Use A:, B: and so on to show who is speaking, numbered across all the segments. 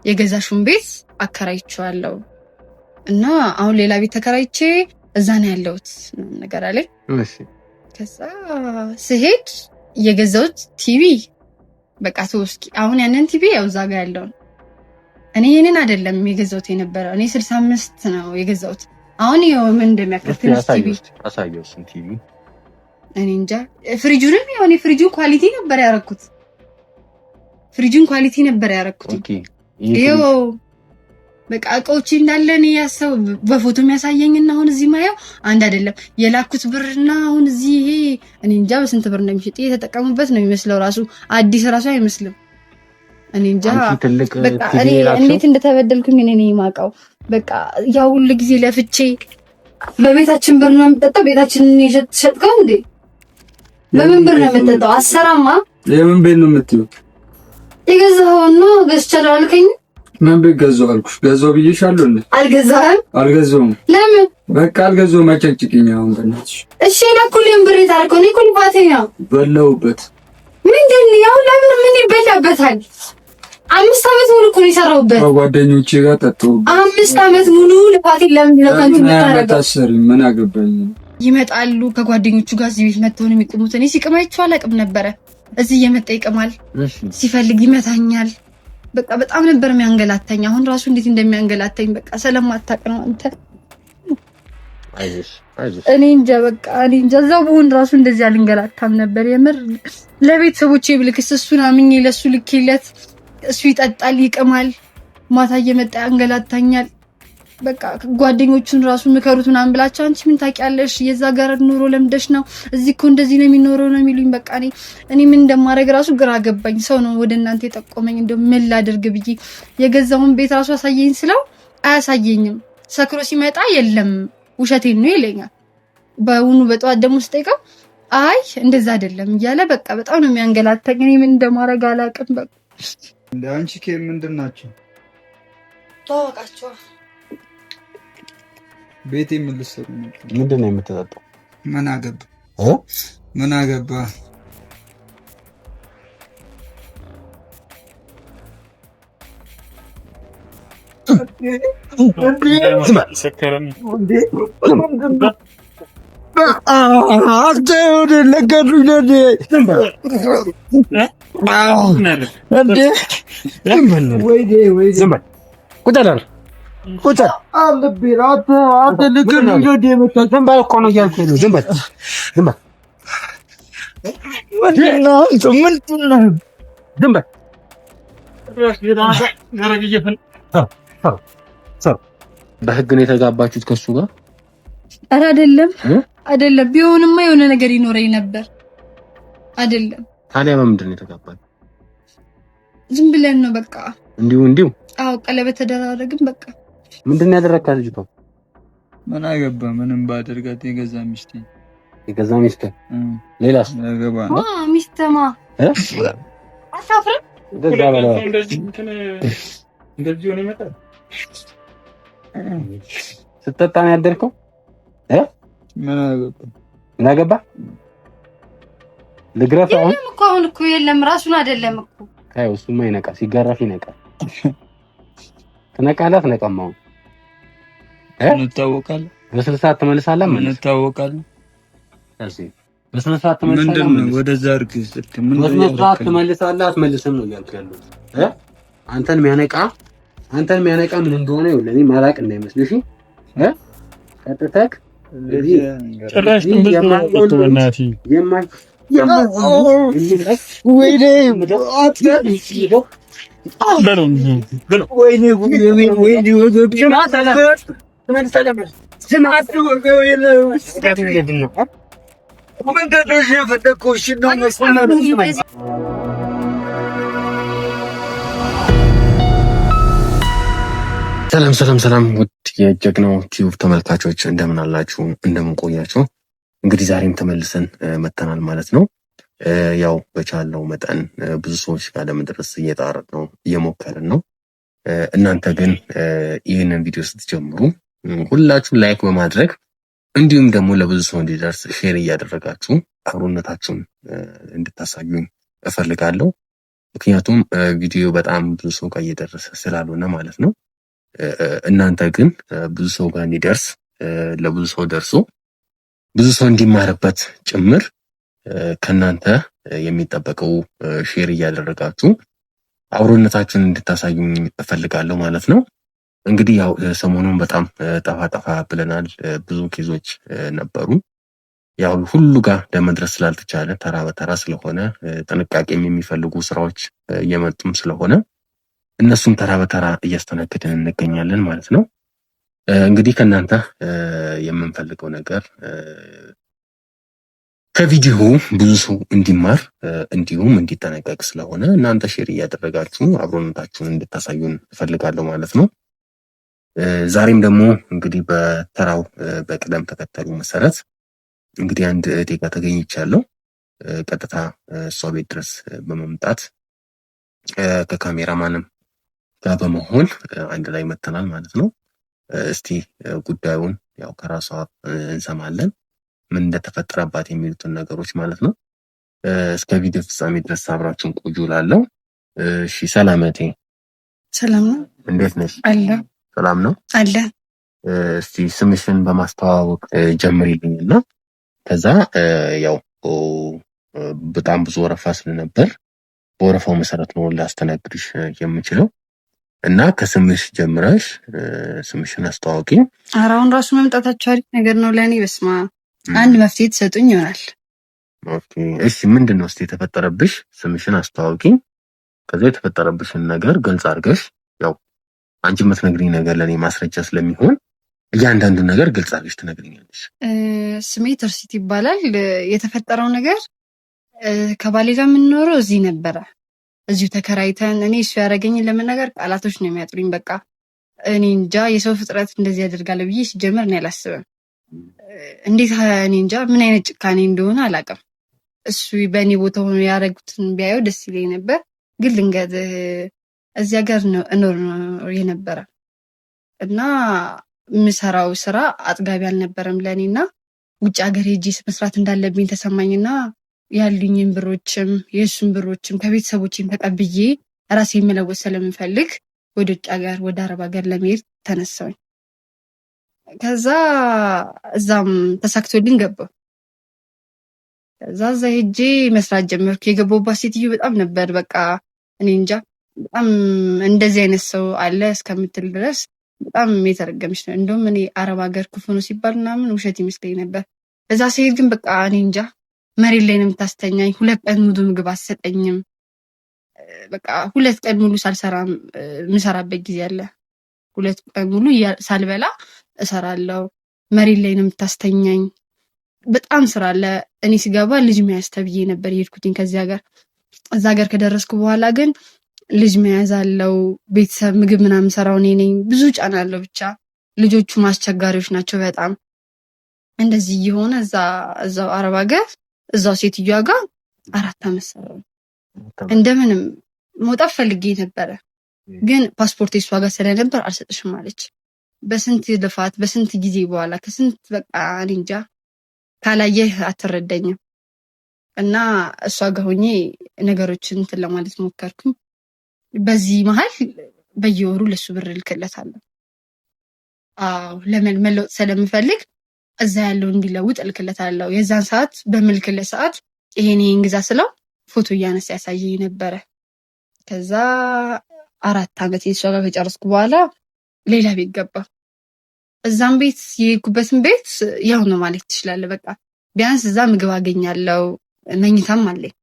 A: የገዛሽውን ቤት አከራይቼዋለሁ እና አሁን ሌላ ቤት ተከራይቼ እዛ ነው ያለሁት ነገር አለኝ።
B: እሺ
A: ከዛ ስሄድ የገዛሁት ቲቪ በቃ ተወስኪ አሁን ያንን ቲቪ ያው እዛ ጋር ያለው እኔ ይሄንን አይደለም የገዛሁት የነበረው እኔ 65 ነው የገዛሁት። አሁን ይሄው ምን እንደሚያክል ቲቪ
B: አሳየው ቲቪ
A: እኔ እንጃ። ፍሪጁንም የሆነ ፍሪጁን ኳሊቲ ነበር ያረኩት። ፍሪጁን ኳሊቲ ነበር ያረኩት።
B: ኦኬ
A: ይሄው በቃ እቃዎች እንዳለ እኔ ያሰው በፎቶ የሚያሳየኝና አሁን እዚህ ማየው አንድ አይደለም። የላኩት ብርና አሁን እዚህ ይሄ እኔ እንጃ በስንት ብር እንደሚሸጥ የተጠቀሙበት ነው የሚመስለው። ራሱ አዲስ ራሱ አይመስልም። እኔ እንጃ በቃ እኔ እንዴት እንደተበደልኩኝ እኔ ነኝ የማውቀው። በቃ ያው ሁሉ ጊዜ ለፍቼ በቤታችን ብር ነው የምጠጣው። ቤታችንን የሸጥከው እንዴ? በምን ብር ነው የምጠጣው? አሰራማ
C: ለምን ቤት ነው የምትይው?
A: የገዛኸውና ገዝቻለሁ አልከኝ።
C: ምን ቤት ገዛው አልኩሽ? ገዛው ብዬሻለሁ እንዴ?
A: አልገዛህም?
C: አልገዛውም።
A: ለምን?
C: በቃ አልገዛውም። አጨጭቂኝ አሁን በእናትሽ።
A: እሺ ለኩልም ብር ታርኮ ነው ኩልባቴ ነው
C: በላውበት።
A: ምንድን ያው ለምን ምን ይበላበታል? 5 ዓመት ሙሉ እኮ ነው የሰራሁበት።
C: ከጓደኞቼ ጋር ጠጣሁ።
A: 5 ዓመት ሙሉ ልፋቴን ለምን ነው ከንቱ የምታረገው?
C: ምን አገባኝ?
A: ይመጣሉ ከጓደኞቹ ጋር እዚህ ቤት መጥተው ነው የሚቆሙት። እኔ ሲቀማይቸው አላውቅም ነበረ። እዚህ እየመጣ ይቀማል፣ ሲፈልግ ይመታኛል። በቃ በጣም ነበር የሚያንገላታኝ። አሁን ራሱ እንዴት እንደሚያንገላታኝ በቃ ስለማታውቅ ነው አንተ።
B: አይዞሽ
A: እኔ እንጃ በቃ እኔ እንጃ። እዛው በሆን ራሱ እንደዚህ አልንገላታም ነበር የምር። ለቤተሰቦቼ ብልክስ እሱን አምኜ ለሱ ልኬለት እሱ ይጠጣል፣ ይቅማል፣ ማታ እየመጣ ያንገላታኛል። በቃ ጓደኞቹን ራሱ ምከሩት ምናምን ብላቸው አንቺ ምን ታውቂያለሽ? የዛ ጋር ኑሮ ለምደሽ ነው፣ እዚህ እኮ እንደዚህ ነው የሚኖረው ነው የሚሉኝ። በቃ እኔ ምን እንደማደርግ ራሱ ግራ ገባኝ። ሰው ነው ወደ እናንተ የጠቆመኝ። እንደው ምን ላድርግ ብዬ የገዛውን ቤት ራሱ አሳየኝ ስለው አያሳየኝም። ሰክሮ ሲመጣ የለም ውሸቴን ነው ይለኛል። በውኑ በጠዋት ደግሞ ስጠይቀው አይ እንደዛ አይደለም እያለ በቃ በጣም ነው የሚያንገላታኝ። እኔ ምን እንደማደርግ አላውቅም። በቃ
C: አንቺ ምንድን ናቸው
A: ታወቃቸው?
C: ቤቴ ምን ልትሰሩ ነው?
B: ምንድን ነው የምትጠጣው?
C: ምን አገባ ምን አገባ?
B: ቁጣ አልብራት አትልከኝ ወደ መጣን ባይኮ ነው ያልኩኝ ነው። ዝም በል ዝም በል ወዲና ምን ዝም በል ራስ ይራሳ ያረግየፈን በህግ ነው የተጋባችሁት ከሱ ጋር?
A: ኧረ አይደለም ቢሆንማ የሆነ ነገር ይኖረኝ ነበር። አይደለም
B: ታዲያ በምንድን ነው የተጋባችሁት?
A: ዝም ብለን ነው በቃ
B: እንዲሁ
A: አዎ ቀለበት ተደራረግን በቃ።
B: ምንድን ነው ያደረካት ልጅቷ?
C: ምን አገባ? ምንም ባደርጋት የገዛ ሚስቴ
B: ሌላስ
C: ያገባ
A: ሚስተማ አሳፍረን
C: እንደዚህ ሆነ ይመጣል።
B: ስትጠጣ ነው ያደርከው? ምን አገባ? ልግረፍ
A: አሁን እኮ የለም ራሱን አይደለም እኮ
B: ታዩ። እሱማ ይነቃ ሲገረፍ ይነቃ። ትነቃላት ነቀማው
C: እንታወቃለን።
B: በስነ ስርዓት ትመልሳለህ።
C: እንታወቃለን።
B: እሺ በስነ ስርዓት ትመልሳለህ።
C: ምንድነው ወደዛ አድርግ እስኪ ምን
B: በስነ ስርዓት ትመልሳለህ አትመልስም ነው እያልኩ ያለሁት። አንተን የሚያነቃ ምን እንደሆነ ይኸውልህ እኔ ማላቅ እንዳይመስልሽ። ቀጥተህ
D: ጭራሽ እንደዚህ በእናትህ
B: ሰላም ውድ የጀግናው ቲዩብ ተመልካቾች እንደምን አላችሁ? እንደምን ቆያችሁ? እንግዲህ ዛሬም ተመልሰን መተናል ማለት ነው። ያው በቻለው መጠን ብዙ ሰዎች ጋር ለመድረስ እየጣርን ነው፣ እየሞከርን ነው። እናንተ ግን ይህንን ቪዲዮ ስትጀምሩ ሁላችሁም ላይክ በማድረግ እንዲሁም ደግሞ ለብዙ ሰው እንዲደርስ ሼር እያደረጋችሁ አብሮነታችሁን እንድታሳዩኝ እፈልጋለሁ። ምክንያቱም ቪዲዮ በጣም ብዙ ሰው ጋር እየደረሰ ስላልሆነ ማለት ነው። እናንተ ግን ብዙ ሰው ጋር እንዲደርስ ለብዙ ሰው ደርሶ ብዙ ሰው እንዲማርበት ጭምር ከናንተ የሚጠበቀው ሼር እያደረጋችሁ አብሮነታችሁን እንድታሳዩኝ እፈልጋለሁ ማለት ነው። እንግዲህ ያው ሰሞኑን በጣም ጠፋ ብለናል። ብዙ ኬዞች ነበሩ። ያው ሁሉ ጋር ለመድረስ ስላልተቻለ ተራ በተራ ስለሆነ ጥንቃቄም የሚፈልጉ ስራዎች እየመጡም ስለሆነ እነሱም ተራ በተራ እያስተናገድን እንገኛለን ማለት ነው። እንግዲህ ከእናንተ የምንፈልገው ነገር ከቪዲዮ ብዙ ሰው እንዲማር እንዲሁም እንዲጠነቀቅ ስለሆነ እናንተ ሼር እያደረጋችሁ አብሮነታችሁን እንድታሳዩን እፈልጋለሁ ማለት ነው። ዛሬም ደግሞ እንግዲህ በተራው በቅደም ተከተሉ መሰረት እንግዲህ አንድ እህቴ ጋር ተገኝቻለሁ። ቀጥታ እሷ ቤት ድረስ በመምጣት ከካሜራማንም ጋር በመሆን አንድ ላይ መተናል ማለት ነው። እስቲ ጉዳዩን ያው ከራሷ እንሰማለን፣ ምን እንደተፈጠረባት የሚሉትን ነገሮች ማለት ነው። እስከ ቪዲዮ ፍጻሜ ድረስ አብራችሁን ቆዩ እላለሁ። እሺ፣ ሰላም እህቴ።
A: ሰላም ነው።
B: እንዴት ነሽ?
A: አለ።
B: ሰላም ነው
A: አለ።
B: እስቲ ስምሽን በማስተዋወቅ ጀምሪልኝና ከዛ ያው በጣም ብዙ ወረፋ ስለነበር በወረፋው መሰረት ነው ላስተናግድሽ የምችለው እና ከስምሽ ጀምረሽ ስምሽን አስተዋውቂ።
A: አሁን ራሱ መምጣታችሁ አሪፍ ነገር ነው ለእኔ። በስማ አንድ መፍትሄ ትሰጡኝ ይሆናል።
B: ኦኬ፣ እሺ። ምንድን ነው እስቲ የተፈጠረብሽ? ስምሽን አስተዋውቂ። ከዛ የተፈጠረብሽን ነገር ግልጽ አድርገሽ ያው አንቺ የምትነግሪኝ ነገር ለእኔ ማስረጃ ስለሚሆን እያንዳንዱ ነገር ግልጽ አድርገሽ ትነግሪኛለሽ።
A: ስሜ ትርሲት ይባላል። የተፈጠረው ነገር ከባሌ ጋር የምንኖረው እዚህ ነበረ። እዚሁ ተከራይተን እኔ እሱ ያደረገኝን ለመናገር ቃላቶች ነው የሚያጥሩኝ። በቃ እኔ እንጃ የሰው ፍጥረት እንደዚህ ያደርጋል ብዬ ሲጀመር እኔ አላስብም። እንዴት እኔ እንጃ ምን አይነት ጭካኔ እንደሆነ አላውቅም። እሱ በእኔ ቦታ ሆኖ ያደረጉትን ቢያየው ደስ ይለኝ ነበር። ግን ልንገት እዚህ ሀገር እኖር የነበረ እና የምሰራው ስራ አጥጋቢ አልነበረም ለእኔና ውጭ ሀገር ሄጄ መስራት እንዳለብኝ ተሰማኝና ያሉኝን ብሮችም የእሱን ብሮችም ከቤተሰቦችም ተቀብዬ ራሴ መለወጥ ስለምፈልግ ወደ ውጭ ሀገር ወደ አረብ ሀገር ለመሄድ ተነሳሁኝ። ከዛ እዛም ተሳክቶልኝ ገባሁ። ከዛ እዛ ሄጄ መስራት ጀመርኩ። የገባሁባት ሴትዮ በጣም ነበር በቃ እኔ እንጃ በጣም እንደዚህ አይነት ሰው አለ እስከምትል ድረስ በጣም የተረገመች ነው። እንደውም እኔ አረብ ሀገር ክፉ ነው ሲባል ምናምን ውሸት ይመስለኝ ነበር። እዛ ሲሄድ ግን በቃ እኔ እንጃ መሬት ላይ ነው የምታስተኛኝ። 2 ቀን ሙሉ ምግብ አትሰጠኝም። በቃ 2 ቀን ሙሉ ሳልሰራም የምሰራበት ጊዜ አለ። 2 ቀን ሙሉ ሳልበላ እሰራለሁ። መሬት ላይ ነው የምታስተኛኝ። በጣም ስራ አለ። እኔ ስገባ ልጅ መያዝ ተብዬ ነበር የሄድኩትኝ ከዚህ ሀገር። እዛ ሀገር ከደረስኩ በኋላ ግን ልጅ መያዝ አለው፣ ቤተሰብ ምግብ ምናምን ሰራው እኔ ነኝ። ብዙ ጫና አለው። ብቻ ልጆቹ አስቸጋሪዎች ናቸው በጣም። እንደዚህ እየሆነ እዛው አረብ ሀገር እዛው ሴትዮዋ ጋር 4 ዓመት ሰራው። እንደምንም መውጣት ፈልጌ ነበረ፣ ግን ፓስፖርት እሷ ጋር ስለነበር አልሰጥሽም አለች። በስንት ልፋት በስንት ጊዜ በኋላ ከስንት በቃ እኔ እንጃ ካላየህ አትረዳኝም። እና እሷ ጋር ሆኜ ነገሮችን እንትን ለማለት ሞከርኩኝ። በዚህ መሀል በየወሩ ለሱ ብር እልክለታለሁ። ለመለወጥ ስለምፈልግ እዛ ያለው እንዲለውጥ እልክለታለሁ። የዛን ሰዓት በምልክለት ሰዓት ይሄን ግዛ ስለው ፎቶ እያነሳ ያሳየኝ ነበረ። ከዛ 4 ዓመት የሷ ጋር ከጨረስኩ በኋላ ሌላ ቤት ገባ። እዛም ቤት የሄድኩበትን ቤት ያው ነው ማለት ትችላለህ። በቃ ቢያንስ እዛ ምግብ አገኛለሁ፣ መኝታም አለኝ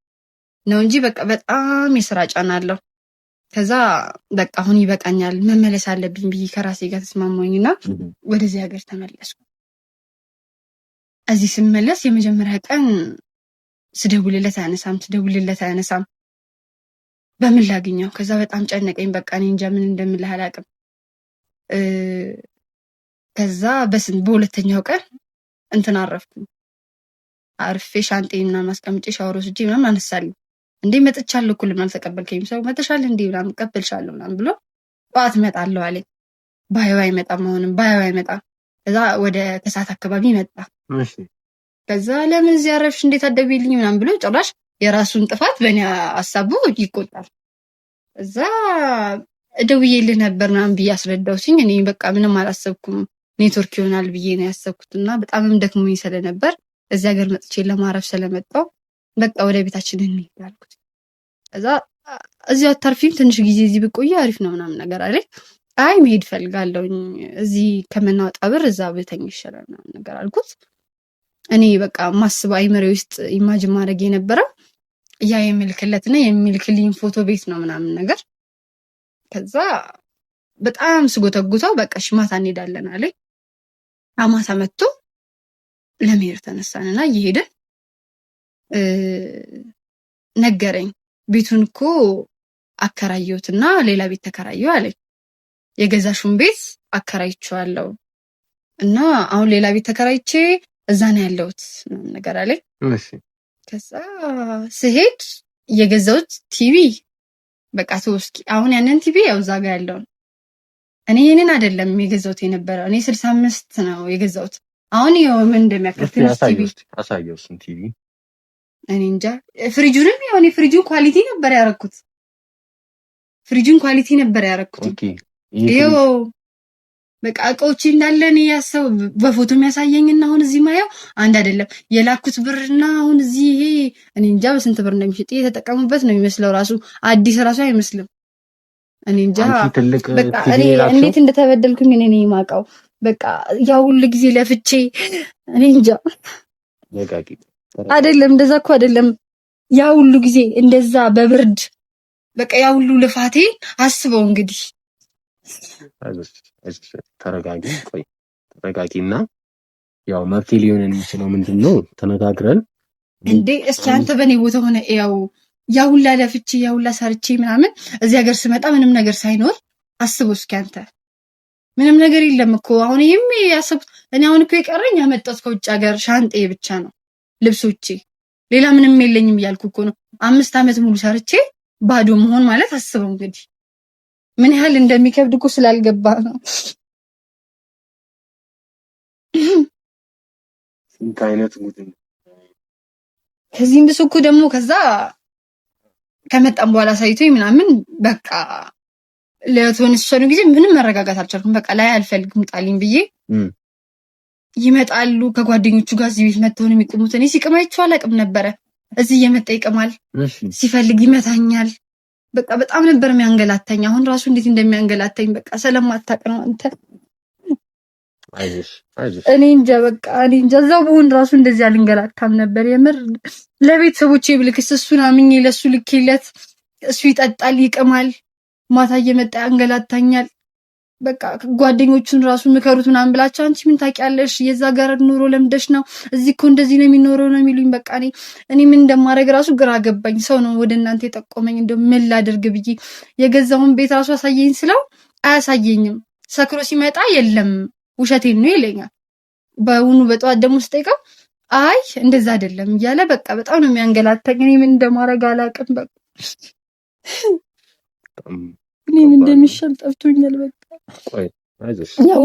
A: ነው እንጂ በቃ በጣም የስራ ጫና አለው። ከዛ በቃ አሁን ይበቃኛል መመለስ አለብኝ ብዬ ከራሴ ጋር ተስማማኝና ወደዚህ ሀገር ተመለስኩ። እዚህ ስመለስ የመጀመሪያ ቀን ስደውልለት አያነሳም። በምን ላግኘው? ከዛ በጣም ጨነቀኝ። በቃ እኔ እንጃ ምን እንደምልህ አላውቅም። ከዛ በሁለተኛው ቀን እንትን አርፌ ሻንጤን ምናምን አስቀምጬ ሻወር ወስጄ ምናምን አነሳልኝ። እንዴ መጥቻለሁ እኮ ለምን አልተቀበልከኝም? ሰው መጥሻል እንዴ ምናምን እቀበልሻለሁ ምናምን ብሎ ጠዋት እመጣለሁ አለኝ። ባይዋ አይመጣም፣ አሁንም ባይዋ አይመጣም። ከዛ ወደ ከሰዓት አካባቢ መጣ። ከዛ ለምን እዚህ አረፍሽ እንዴት አትደውይልኝ ምናምን ብሎ ጭራሽ የራሱን ጥፋት በእኔ አሳቡ ይቆጣል። እዛ ደውዬልህ ነበር ምናምን ብዬ አስረዳሁትኝ። እኔ በቃ ምንም አላሰብኩም ኔትወርክ ይሆናል ብዬ ነው ያሰብኩትና በጣምም ደክሞኝ ስለነበር እዚህ ሀገር መጥቼ ለማረፍ ስለመጣሁ በቃ ወደ ቤታችን እንሂድ አልኩት። እዛ እዚህ አታርፊም ትንሽ ጊዜ እዚህ ብቆይ አሪፍ ነው ምናምን ነገር አለኝ። አይ መሄድ ፈልጋለሁኝ እዚህ ከመናወጣ ብር እዛ ብተኝ ይሻላል ምናምን ነገር አልኩት። እኔ በቃ ማስብ አይምሬ ውስጥ ኢማጂን ማድረግ የነበረው ያ የሚልክለትና የሚልክልኝ ፎቶ ቤት ነው ምናምን ነገር። ከዛ በጣም ስጎተጉተው በቃ እሺ ማታ እንሄዳለን አለኝ። ማታ መጥቶ ለመሄድ ተነሳንና እየሄድን ነገረኝ። ቤቱን እኮ አከራየሁትና ሌላ ቤት ተከራየሁ አለኝ። የገዛሹን ቤት አከራይቼዋለሁ እና አሁን ሌላ ቤት ተከራይቼ እዛ ነው ያለሁት ምናምን ነገር አለኝ።
B: እሺ
A: ከዛ ስሄድ የገዛሁት ቲቪ በቃ ተወስኪ አሁን ያንን ቲቪ ያው እዛ ጋር ያለው እኔ ይሄንን አይደለም የገዛሁት የነበረው እኔ 65 ነው የገዛሁት። አሁን ይሄው ምን እንደሚያክል ቲቪ
B: አሳየው ስንት ቲቪ
A: እኔ እንጃ። ፍሪጁንም ያው እኔ ፍሪጁን ኳሊቲ ነበር ያረኩት። ፍሪጁን ኳሊቲ ነበር ያረኩት።
B: ኦኬ
A: ይሄው በቃ እቃዎች እንዳለ እኔ ያሰው በፎቶ የሚያሳየኝና አሁን እዚህ ማየው አንድ አይደለም። የላኩት ብርና አሁን እዚህ ይሄ እኔ እንጃ በስንት ብር እንደሚሸጥ የተጠቀሙበት ነው የሚመስለው። ራሱ አዲስ ራሱ አይመስልም። እኔ እንጃ በቃ እኔ እንዴት እንደተበደልኩኝ እኔ ነኝ የማውቀው። በቃ ያው ሁሉ ጊዜ ለፍቼ እኔ እንጃ አይደለም እንደዛ እኮ አይደለም። ያው ሁሉ ጊዜ እንደዛ በብርድ በቃ ያው ሁሉ ልፋቴ አስበው እንግዲህ።
B: ተረጋጊና ያው መብቴ ሊሆን የሚችለው ምንድነው ተነጋግረን
A: እንዴ እስኪ አንተ በኔ ቦታ ሆነ ያው ሁላ ለፍቼ ያው ሁላ ሰርቼ ምናምን እዚህ ሀገር ስመጣ ምንም ነገር ሳይኖር አስበው እስኪ አንተ ምንም ነገር የለም እኮ አሁን ይሄም ያሰብኩት እኔ አሁን እኮ የቀረኝ ያመጣሁት ከውጭ ሀገር ሻንጤ ብቻ ነው ልብሶቼ ሌላ ምንም የለኝም እያልኩ እኮ ነው። 5 አመት ሙሉ ሰርቼ ባዶ መሆን ማለት አስበው እንግዲህ ምን ያህል እንደሚከብድ እኮ ስላልገባ ነው።
B: ስንት አይነት ጉድ
A: ከዚህም ብሶ እኮ ደግሞ ከዛ ከመጣም በኋላ ሳይቶኝ ምናምን በቃ ለተወሰኑ ጊዜ ምንም መረጋጋት አልቻልኩም። በቃ ላይ አልፈልግም ጣልኝ ብዬ ይመጣሉ ከጓደኞቹ ጋር እዚህ ቤት መጥተው ነው የሚቆሙት። እኔ ሲቀማይቸው አላውቅም ነበረ። እዚህ እየመጣ ይቀማል፣ ሲፈልግ ይመታኛል። በቃ በጣም ነበር የሚያንገላታኝ። አሁን ራሱ እንዴት እንደሚያንገላታኝ በቃ ስለማታውቅ ነው አንተ።
B: አይዞሽ
A: እኔ እንጃ በቃ እኔ እንጃ እዛው ብሆን ራሱ እንደዚህ አልንገላታም ነበር የምር። ለቤተሰቦቼ ብልክስ እሱን አምኜ ለሱ ልኬለት እሱ ይጠጣል፣ ይቅማል፣ ማታ እየመጣ ያንገላታኛል። በቃ ጓደኞቹን ራሱ ምከሩት ምናምን ብላቸው አንቺ ምን ታውቂያለሽ? የዛ ጋር ኑሮ ለምደሽ ነው እዚህ እኮ እንደዚህ ነው የሚኖረው ነው የሚሉኝ። በቃ እኔ ምን እንደማደርግ ራሱ ግራ ገባኝ። ሰው ነው ወደ እናንተ የጠቆመኝ። እንደው ምን ላድርግ ብዬ የገዛውን ቤት ራሱ አሳየኝ ስለው አያሳየኝም። ሰክሮ ሲመጣ የለም ውሸቴን ነው ይለኛል። በእውኑ በጠዋት ደግሞ ስጠይቀው አይ እንደዛ አይደለም እያለ በቃ በጣም ነው የሚያንገላታኝ። እኔ ምን እንደማደርግ አላውቅም። በቃ እኔ ምን እንደሚሻል ጠፍቶኛል። በቃ
B: ቆይ አይዞሽ
A: ያው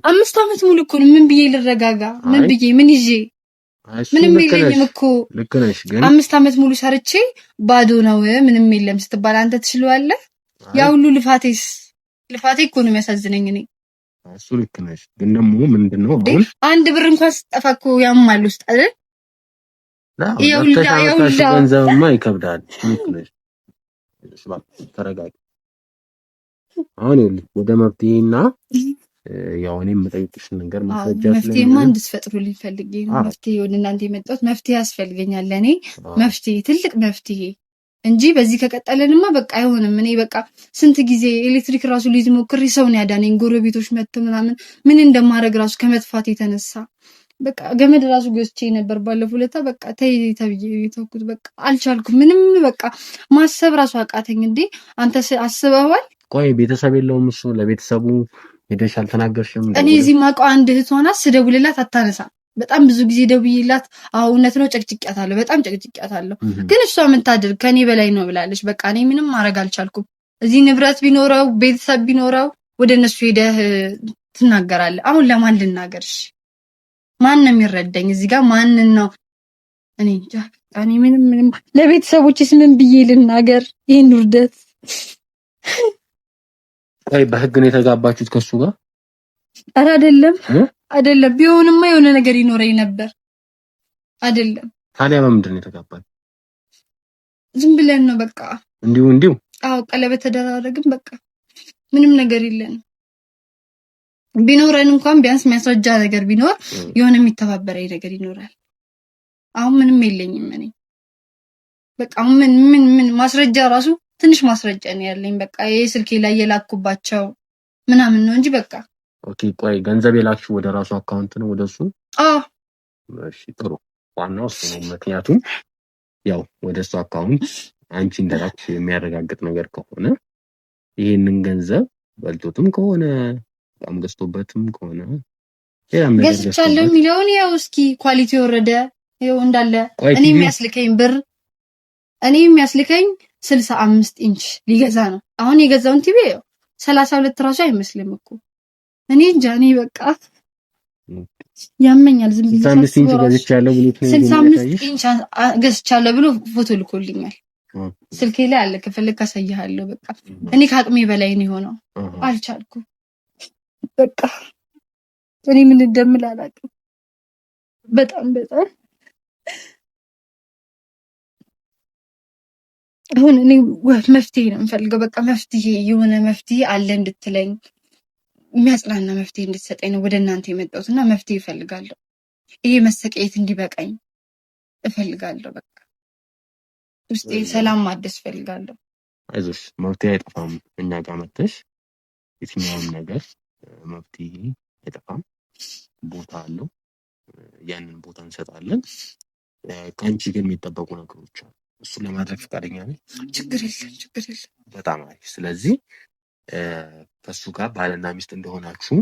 A: 5 አመት ሙሉ እኮ ምን ብዬ ልረጋጋ? ምን ብዬ ምን ይዤ ምንም የለኝም እኮ።
B: ልክ ነሽ ግን
A: 5 አመት ሙሉ ሰርቼ ባዶ ነው ምንም የለም ስትባል አንተ ትችለዋለህ? ያው ሁሉ ልፋቴ እኮ ነው የሚያሳዝነኝ። እኔ
B: እሱ ልክ ነሽ ግን ደግሞ ምንድነው አሁን
A: አንድ ብር እንኳን ስጠፋ እኮ ያማል ውስጥ አይደል? ያው
B: ገንዘብማ ይከብዳል። ልክ ነሽ። ተረጋጊ። አሁን ይኸውልሽ ወደ መፍትሄና ያው እኔም የምጠይቅሽ ነገር ማስረጃ
A: መፍትሄማ እንድትፈጥሩልኝ ፈልጌ ነው። መፍትሄ ወደ እናንተ የመጣሁት መፍትሄ ያስፈልገኛል። ለእኔ መፍትሄ ትልቅ መፍትሄ እንጂ በዚህ ከቀጠለንማ በቃ አይሆንም። እኔ በቃ ስንት ጊዜ ኤሌክትሪክ ራሱ ሊዝ ሞክሬ ሰውን ያዳነኝ ጎረቤቶች መጥተው ምናምን ምን እንደማደርግ ራሱ ከመጥፋት የተነሳ በቃ ገመድ ራሱ ገዝቼ ነበር ባለፈው ለታ በቃ ተብዬ የተውኩት። በቃ አልቻልኩም። ምንም በቃ ማሰብ ራሱ አቃተኝ። እንዴ አንተ አስበዋል?
B: ቆይ ቤተሰብ የለውም እሱ? ለቤተሰቡ ሄደሽ አልተናገርሽም?
A: እኔ እዚህ ማውቀው አንድ እህት ሆና ስደውልላት አታነሳም። በጣም ብዙ ጊዜ ደውዬላት እውነት ነው ጨቅጭቂያታለሁ፣ በጣም ጨቅጭቂያታለሁ። ግን እሷ ምን ታድርግ ከኔ በላይ ነው ብላለች። በቃ እኔ ምንም ማድረግ አልቻልኩም። እዚህ ንብረት ቢኖረው ቤተሰብ ቢኖረው ወደ እነሱ ሄደህ ትናገራለህ። አሁን ለማን ልናገርሽ? ማን ነው የሚረዳኝ? እዚህ ጋር ማንን ነው? እኔ እንጃ። እኔ ምንም ለቤተሰቦችስ ምን ብዬ ልናገር? ይሄን ውርደት
B: አይ በህግ ነው የተጋባችሁት ከሱ ጋር?
A: ኧረ አይደለም ቢሆንማ የሆነ ነገር ይኖረኝ ነበር። አይደለም።
B: ታዲያ በምንድን ነው የተጋባችሁት?
A: ዝም ብለን ነው በቃ።
B: እንዲሁ?
A: አዎ ቀለበት ተደራረግን በቃ። ምንም ነገር የለንም። ቢኖረን እንኳን ቢያንስ የሚያስረጃ ነገር ቢኖር የሆነ የሚተባበረኝ ነገር ይኖራል። አሁን ምንም የለኝም እኔ በቃ ምን ማስረጃ ራሱ ትንሽ ማስረጃ ነው ያለኝ። በቃ የስልኬ ላይ የላኩባቸው ምናምን ነው እንጂ በቃ።
B: ኦኬ ቆይ ገንዘብ የላክሽው ወደ ራሱ አካውንት ነው ወደሱ?
A: አዎ።
B: እሺ ጥሩ። ዋናው እሱ ነው። ምክንያቱም ያው ወደሱ አካውንት አንቺ እንደላክሽ የሚያረጋግጥ ነገር ከሆነ ይሄንን ገንዘብ በልቶትም ከሆነ በጣም ገዝቶበትም ከሆነ ሌላም ነገር
A: ገዝቻለሁ የሚለውን ያው እስኪ ኳሊቲ ወረደ ይኸው እንዳለ እኔ የሚያስልከኝ 65 ኢንች ሊገዛ ነው። አሁን የገዛውን ቲቪ 32 ራሱ አይመስልም እኮ እኔ እንጃ። እኔ በቃ ያመኛል ዝም ብዬ
B: 65 ኢንች ገዝቻለሁ ብሎ
A: 65 ኢንች ገዝቻለሁ ብሎ ፎቶ ልኮልኛል። ስልኬ ላይ አለ ከፈለክ አሳይሃለሁ። በቃ እኔ ከአቅሜ በላይ ነው የሆነው። አልቻልኩም በቃ እኔ ምን እንደምል አላውቅም። በጣም አሁን እኔ መፍትሄ ነው የምፈልገው። በቃ መፍትሄ የሆነ መፍትሄ አለ እንድትለኝ የሚያጽናና መፍትሄ እንድትሰጠኝ ነው ወደ እናንተ የመጣሁት እና መፍትሄ እፈልጋለሁ። ይሄ መሰቃየት እንዲበቃኝ እፈልጋለሁ። በቃ ውስጤ ሰላም ማደስ እፈልጋለሁ።
B: አይዞሽ መፍትሄ አይጠፋም። እኛ ጋር መጥተሽ የትኛውም ነገር መፍትሄ አይጠፋም። ቦታ አለው። ያንን ቦታ እንሰጣለን። ከአንቺ ግን የሚጠበቁ ነገሮች አሉ። እሱን ለማድረግ ፈቃደኛ ነኝ?
A: ችግር የለም።
B: በጣም አሪፍ። ስለዚህ ከሱ ጋር ባልና ሚስት እንደሆናችሁ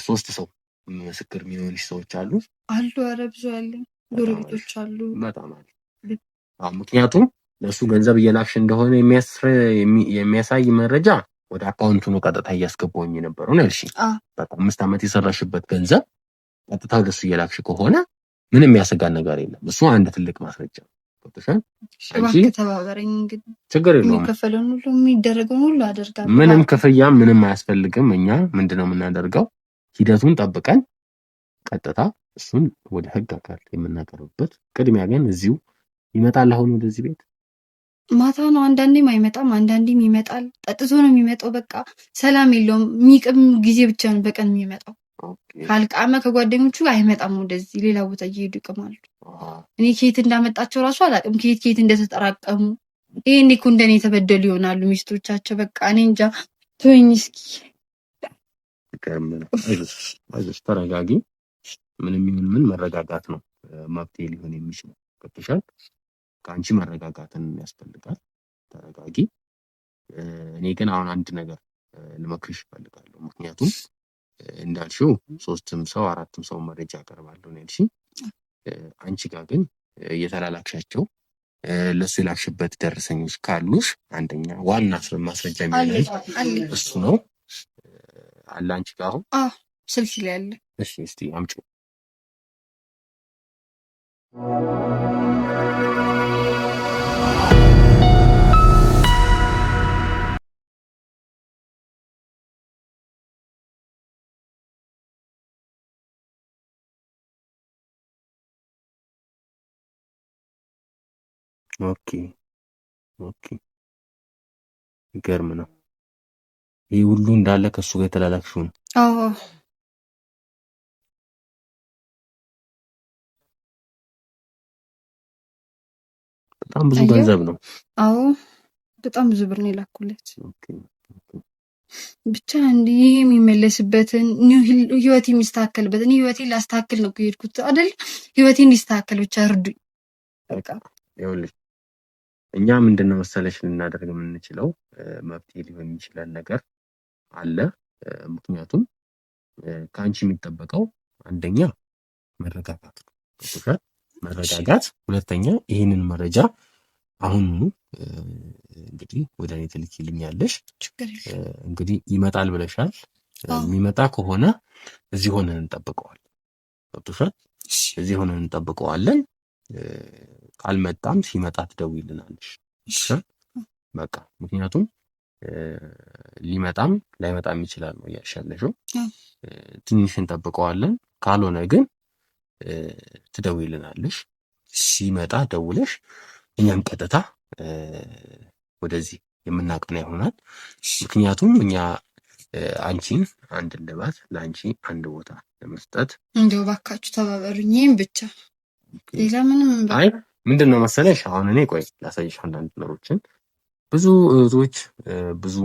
B: 3 ሰው ምስክር የሚሆንሽ ሰዎች አሉ?
A: ኧረ ብዙ ያለኝ ጎረቤቶች አሉ።
B: በጣም አሪፍ። ምክንያቱም ለእሱ ገንዘብ እየላክሽ እንደሆነ የሚያሳይ መረጃ ወደ አካውንቱ ነው ቀጥታ እያስገባሁኝ የነበረው ነው ያልሽኝ። በቃ 5 ዓመት የሰራሽበት ገንዘብ ቀጥታ ወደሱ እየላክሽ ከሆነ ምንም የሚያሰጋን ነገር የለም። እሱ አንድ ትልቅ ማስረጃ ነው።
A: አንቺ ተባበረኝ እንግዲህ
B: ችግር የለውም።
A: የሚከፈለውን ሁሉ የሚደረገውን ሁሉ አደርጋለሁ።
B: ምንም ክፍያ ምንም አያስፈልግም። እኛ ምንድነው የምናደርገው ሂደቱን ጠብቀን ቀጥታ እሱን ወደ ህግ አካል የምናቀርብበት። ቅድሚያ ግን እዚሁ ይመጣል። አሁን ወደዚህ ቤት
A: ማታ ነው። አንዳንዴም አይመጣም፣ አንዳንዴም ይመጣል። ጠጥቶ ነው የሚመጣው። በቃ ሰላም የለውም። የሚቅም ጊዜ ብቻ ነው በቀን የሚመጣው። ካልቃመ ከጓደኞቹ አይመጣም። ወደዚህ ሌላ ቦታ እየሄዱ ይቅማሉ። እኔ ከየት እንዳመጣቸው ራሱ አላውቅም፣ ከየት እንደተጠራቀሙ። ይሄኔ እኮ እንደኔ የተበደሉ ይሆናሉ ሚስቶቻቸው። በቃ እኔ እንጃ። ተወኝ እስኪ።
B: አይዞሽ ተረጋጊ። ምንም ይሁን ምን መረጋጋት ነው መፍትሄ ሊሆን የሚችለው። ከተሻል ከአንቺ መረጋጋትን ያስፈልጋል። ተረጋጊ። እኔ ግን አሁን አንድ ነገር ልመክርሽ እፈልጋለሁ። ምክንያቱም እንዳልሽው 3ም ሰው 4ም ሰው መረጃ ያቀርባለሁ ነው ያልሽኝ። አንቺ ጋር ግን የተላላክሻቸው ለሱ የላክሽበት ደረሰኞች ካሉሽ አንደኛ ዋና ማስረጃ የሚሆነው እሱ ነው አለ አንቺ ጋር አሁን?
A: ስልክ ላይ አለ።
B: እሺ እስቲ አምጪው። ኦኬ ይገርም ነው። ይሄ ሁሉ እንዳለ ከሱ ጋር የተላላክሽው ነው?
A: አዎ
B: በጣም ብዙ ገንዘብ ነው።
A: አዎ በጣም ብዙ ብር ነው የላኩለት። ብቻ እንዲህ የሚመለስበትን ህይወት የሚስተካከልበትን ህይወቴን ላስተካክል ነው የሄድኩት አይደል? ህይወቴን እንዲስተካከል ብቻ እርዱኝ። በቃ
B: ይኸውልሽ እኛ ምንድነው መሰለሽ ልናደርግ የምንችለው መፍትሄ ሊሆን የሚችላል ነገር አለ። ምክንያቱም ከአንቺ የሚጠበቀው አንደኛ መረጋጋት ነው። መረጋጋት። ሁለተኛ ይህንን መረጃ አሁኑኑ እንግዲህ ወደ እኔ ትልኪልኛለሽ። እንግዲህ ይመጣል ብለሻል። የሚመጣ ከሆነ እዚህ ሆነን እንጠብቀዋለን። ገብቶሻል? እዚህ ሆነን እንጠብቀዋለን። ካልመጣም ሲመጣ ትደውይልናለሽ። በቃ ምክንያቱም ሊመጣም ላይመጣም ይችላል ነው ያሻለሽው። ትንሽ እንጠብቀዋለን። ካልሆነ ግን ትደውይልናለሽ። ሲመጣ ደውለሽ እኛም ቀጥታ ወደዚህ የምናቀና ይሆናል። ምክንያቱም እኛ አንቺን አንድ ልባት ለአንቺ አንድ ቦታ ለመስጠት
A: እንደው ባካችሁ ተባበሩኝ። ይሄን ብቻ ሌላ ምንም
B: አይ ምንድነው መሰለሽ፣ አሁን እኔ ቆይ ላሳይሽ አንዳንድ ነገሮችን። ብዙ እህቶች ብዙ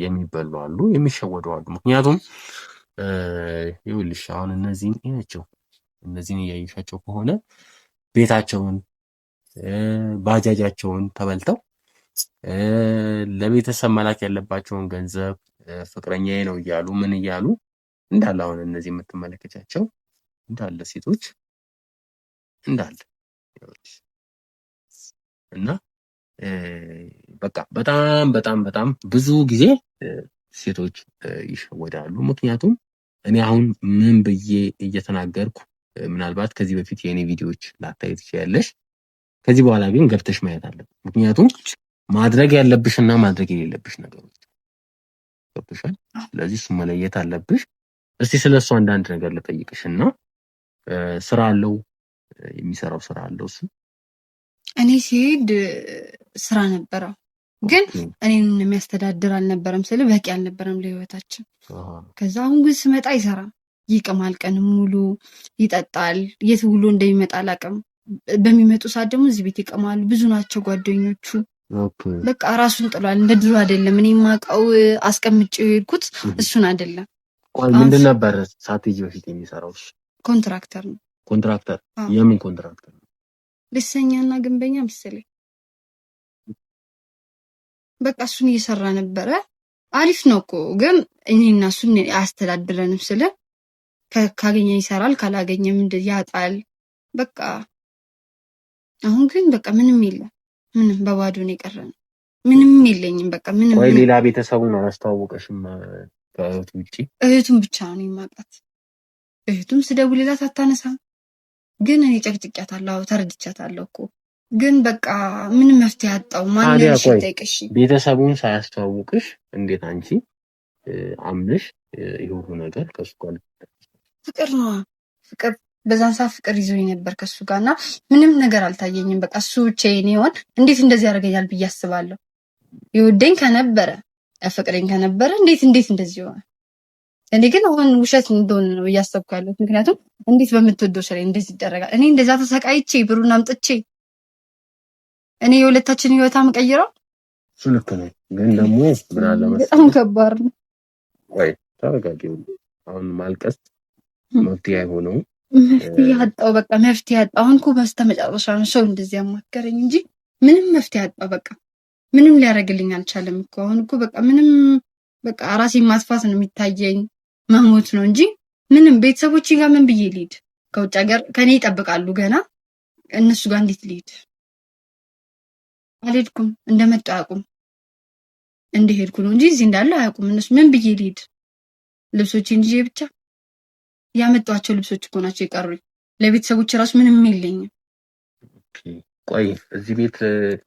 B: የሚበሉ አሉ፣ የሚሸወዱ አሉ። ምክንያቱም ይኸውልሽ አሁን እነዚህን እያቸው እነዚህን እያየሻቸው ከሆነ ቤታቸውን ባጃጃቸውን ተበልተው ለቤተሰብ መላክ ያለባቸውን ገንዘብ ፍቅረኛዬ ነው እያሉ ምን እያሉ እንዳለ አሁን እነዚህ የምትመለከቻቸው እንዳለ ሴቶች እንዳለ እና በቃ በጣም በጣም በጣም ብዙ ጊዜ ሴቶች ይሸወዳሉ። ምክንያቱም እኔ አሁን ምን ብዬ እየተናገርኩ ምናልባት ከዚህ በፊት የኔ ቪዲዮዎች ላታይ ትችያለሽ። ከዚህ በኋላ ግን ገብተሽ ማየት አለብሽ። ምክንያቱም ማድረግ ያለብሽና ማድረግ የሌለብሽ ነገሮች ገብቶሻል። ስለዚህ እሱ መለየት አለብሽ። እስቲ ስለሱ አንዳንድ ነገር ልጠይቅሽና ስራ አለው የሚሰራው ስራ አለው እሱ።
A: እኔ ሲሄድ ስራ ነበረው ግን እኔን የሚያስተዳድር አልነበረም። ስለ በቂ አልነበረም ለህይወታችን። ከዛ አሁን ግን ስመጣ አይሰራም፣ ይቅማል፣ ቀን ሙሉ ይጠጣል። የት ውሎ እንደሚመጣ አላውቅም። በሚመጡ ሰዓት ደግሞ እዚህ ቤት ይቀማሉ። ብዙ ናቸው ጓደኞቹ። በቃ ራሱን ጥሏል። እንደ ድሮ አይደለም። እኔ የማውቀው አስቀምጬው የሄድኩት እሱን አይደለም።
B: ቆይ ምንድን ነበር ሳትሄጂ በፊት የሚሰራው?
A: ኮንትራክተር ነው።
B: ኮንትራክተር? የምን ኮንትራክተር?
A: ልሰኛና ግንበኛ መሰለኝ። በቃ እሱን እየሰራ ነበረ። አሪፍ ነው እኮ ግን እኔና እሱን አያስተዳድረንም። ስለ ካገኘ ይሰራል፣ ካላገኘም ያጣል። በቃ አሁን ግን በቃ ምንም የለም። ምንም በባዶ ነው የቀረነው። ምንም የለኝም። በቃ ምንም።
B: ወይ ሌላ ቤተሰቡን አላስተዋወቀሽም ከእህቱ ውጪ?
A: እህቱን ብቻ ነው የማውቃት። እህቱም ስደውልላት አታነሳም። ግን እኔ ጨቅጭቂያታለሁ፣ ተረድቻታለሁ እኮ ግን በቃ ምንም መፍትሄ አጣው። ማን ነው ይጠይቅሽ?
B: ቤተሰቡን ሳያስተዋውቅሽ እንዴት አንቺ አምነሽ ይሁሉ ነገር ከሱ ጋር?
A: ፍቅር ነው ፍቅር። በዛን ሰዓት ፍቅር ይዞኝ ነበር ከሱ ጋርና ምንም ነገር አልታየኝም። በቃ እሱ ብቻዬን ይሆን እንዴት እንደዚህ ያደርገኛል ብዬ አስባለሁ። ይወደኝ ከነበረ ፍቅሬን ከነበረ እንዴት እንደዚህ ይሆናል? እኔ ግን አሁን ውሸት እንደሆነ ነው እያሰብኩ ያለሁት። ምክንያቱም እንዴት በምትወደው ሰው ላይ እንደዚህ ይደረጋል? እኔ እንደዛ ተሰቃይቼ ብሩን አምጥቼ እኔ የሁለታችን ህይወት አምቀይረው።
B: እሱ ልክ ነው፣ ግን ደግሞ ምን አለ መሰለኝ
A: በጣም ከባድ ነው።
B: ወይ ተረጋጊ። አሁን ማልቀስ መፍትሄ አይሆነው።
A: መፍትሄ አጣው። በቃ መፍትሄ አጣው። አሁን እኮ በስተመጨረሻ ነው ሰው እንደዚህ ያማከረኝ እንጂ ምንም መፍትሄ አጣው። በቃ ምንም ሊያደርግልኝ አልቻለም እኮ። አሁን እኮ በቃ ምንም በቃ ራሴን ማጥፋት ነው የሚታየኝ፣ መሞት ነው እንጂ ምንም። ቤተሰቦቼ ጋር ምን ብዬ ልሂድ? ከውጭ ሀገር ከኔ ይጠብቃሉ ገና። እነሱ ጋር እንዴት ልሂድ? አልሄድኩም። እንደመጡ አያውቁም። እንደሄድኩ ነው እንጂ እዚህ እንዳለ አያውቁም እነሱ። ምን ብዬ ልሂድ? ልብሶቼን ይዤ ብቻ ያመጣኋቸው ልብሶች እኮ ናቸው የቀሩኝ። ለቤተሰቦች ራሱ ምንም የለኝም።
B: ቆይ እዚህ ቤት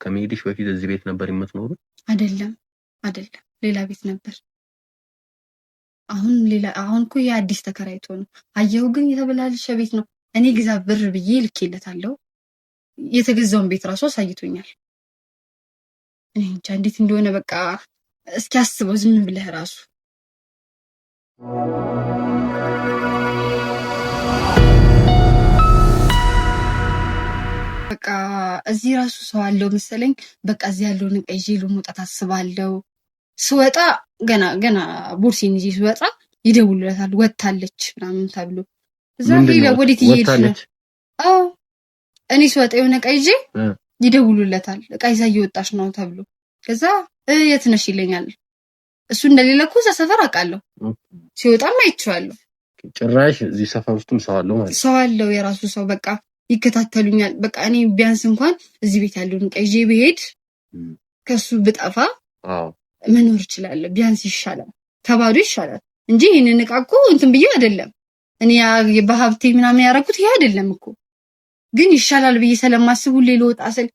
B: ከመሄድሽ በፊት እዚህ ቤት ነበር የምትኖሩት?
A: አይደለም፣ ሌላ ቤት ነበር። አሁን እኮ የአዲስ ተከራይቶ ነው። አየሁ ግን የተበላሸ ቤት ነው። እኔ ግዛ ብር ብዬ ልኬለታለሁ። የተገዛውን ቤት ራሱ አሳይቶኛል። እኔ እንጃ እንዴት እንደሆነ በቃ እስኪ አስበው ዝም ብለህ ራሱ። በቃ እዚህ ራሱ ሰው አለው መሰለኝ። በቃ እዚህ ያለውን ዕቃ ይዤ ልመውጣት አስባለሁ። ስወጣ ገና ቦርሴን ይዤ ስወጣ ይደውሉለታል፣ ወጣለች ምናምን ተብሎ። እዛ ሄደ። ወዴት እየሄድሽ ነው? አዎ እኔ ስወጣ የሆነ ዕቃ ይዤ ይደውሉለታል፣ ዕቃ ይዛ እየወጣች ነው ተብሎ። ከዛ የት ነሽ ይለኛል። እሱ እንደሌለ እኮ እዛ ሰፈር አውቃለሁ፣ ሲወጣም አይቼዋለሁ።
B: ጭራሽ እዚህ ሰፈር ውስጥም ሰው አለው ማለት
A: ሰው አለው፣ የራሱ ሰው። በቃ ይከታተሉኛል። በቃ እኔ ቢያንስ እንኳን እዚህ ቤት ያለውን ዕቃ ይዤ ብሄድ ከሱ ብጠፋ መኖር እችላለሁ። ቢያንስ ይሻላል፣ ከባዶ ይሻላል እንጂ ይሄንን ዕቃ እኮ እንትን ብዬ አይደለም እኔ በሀብቴ ምናምን ያደረኩት ይሄ አይደለም እኮ። ግን ይሻላል ብዬ ስለማስብ ሁሌ ልወጣ ስል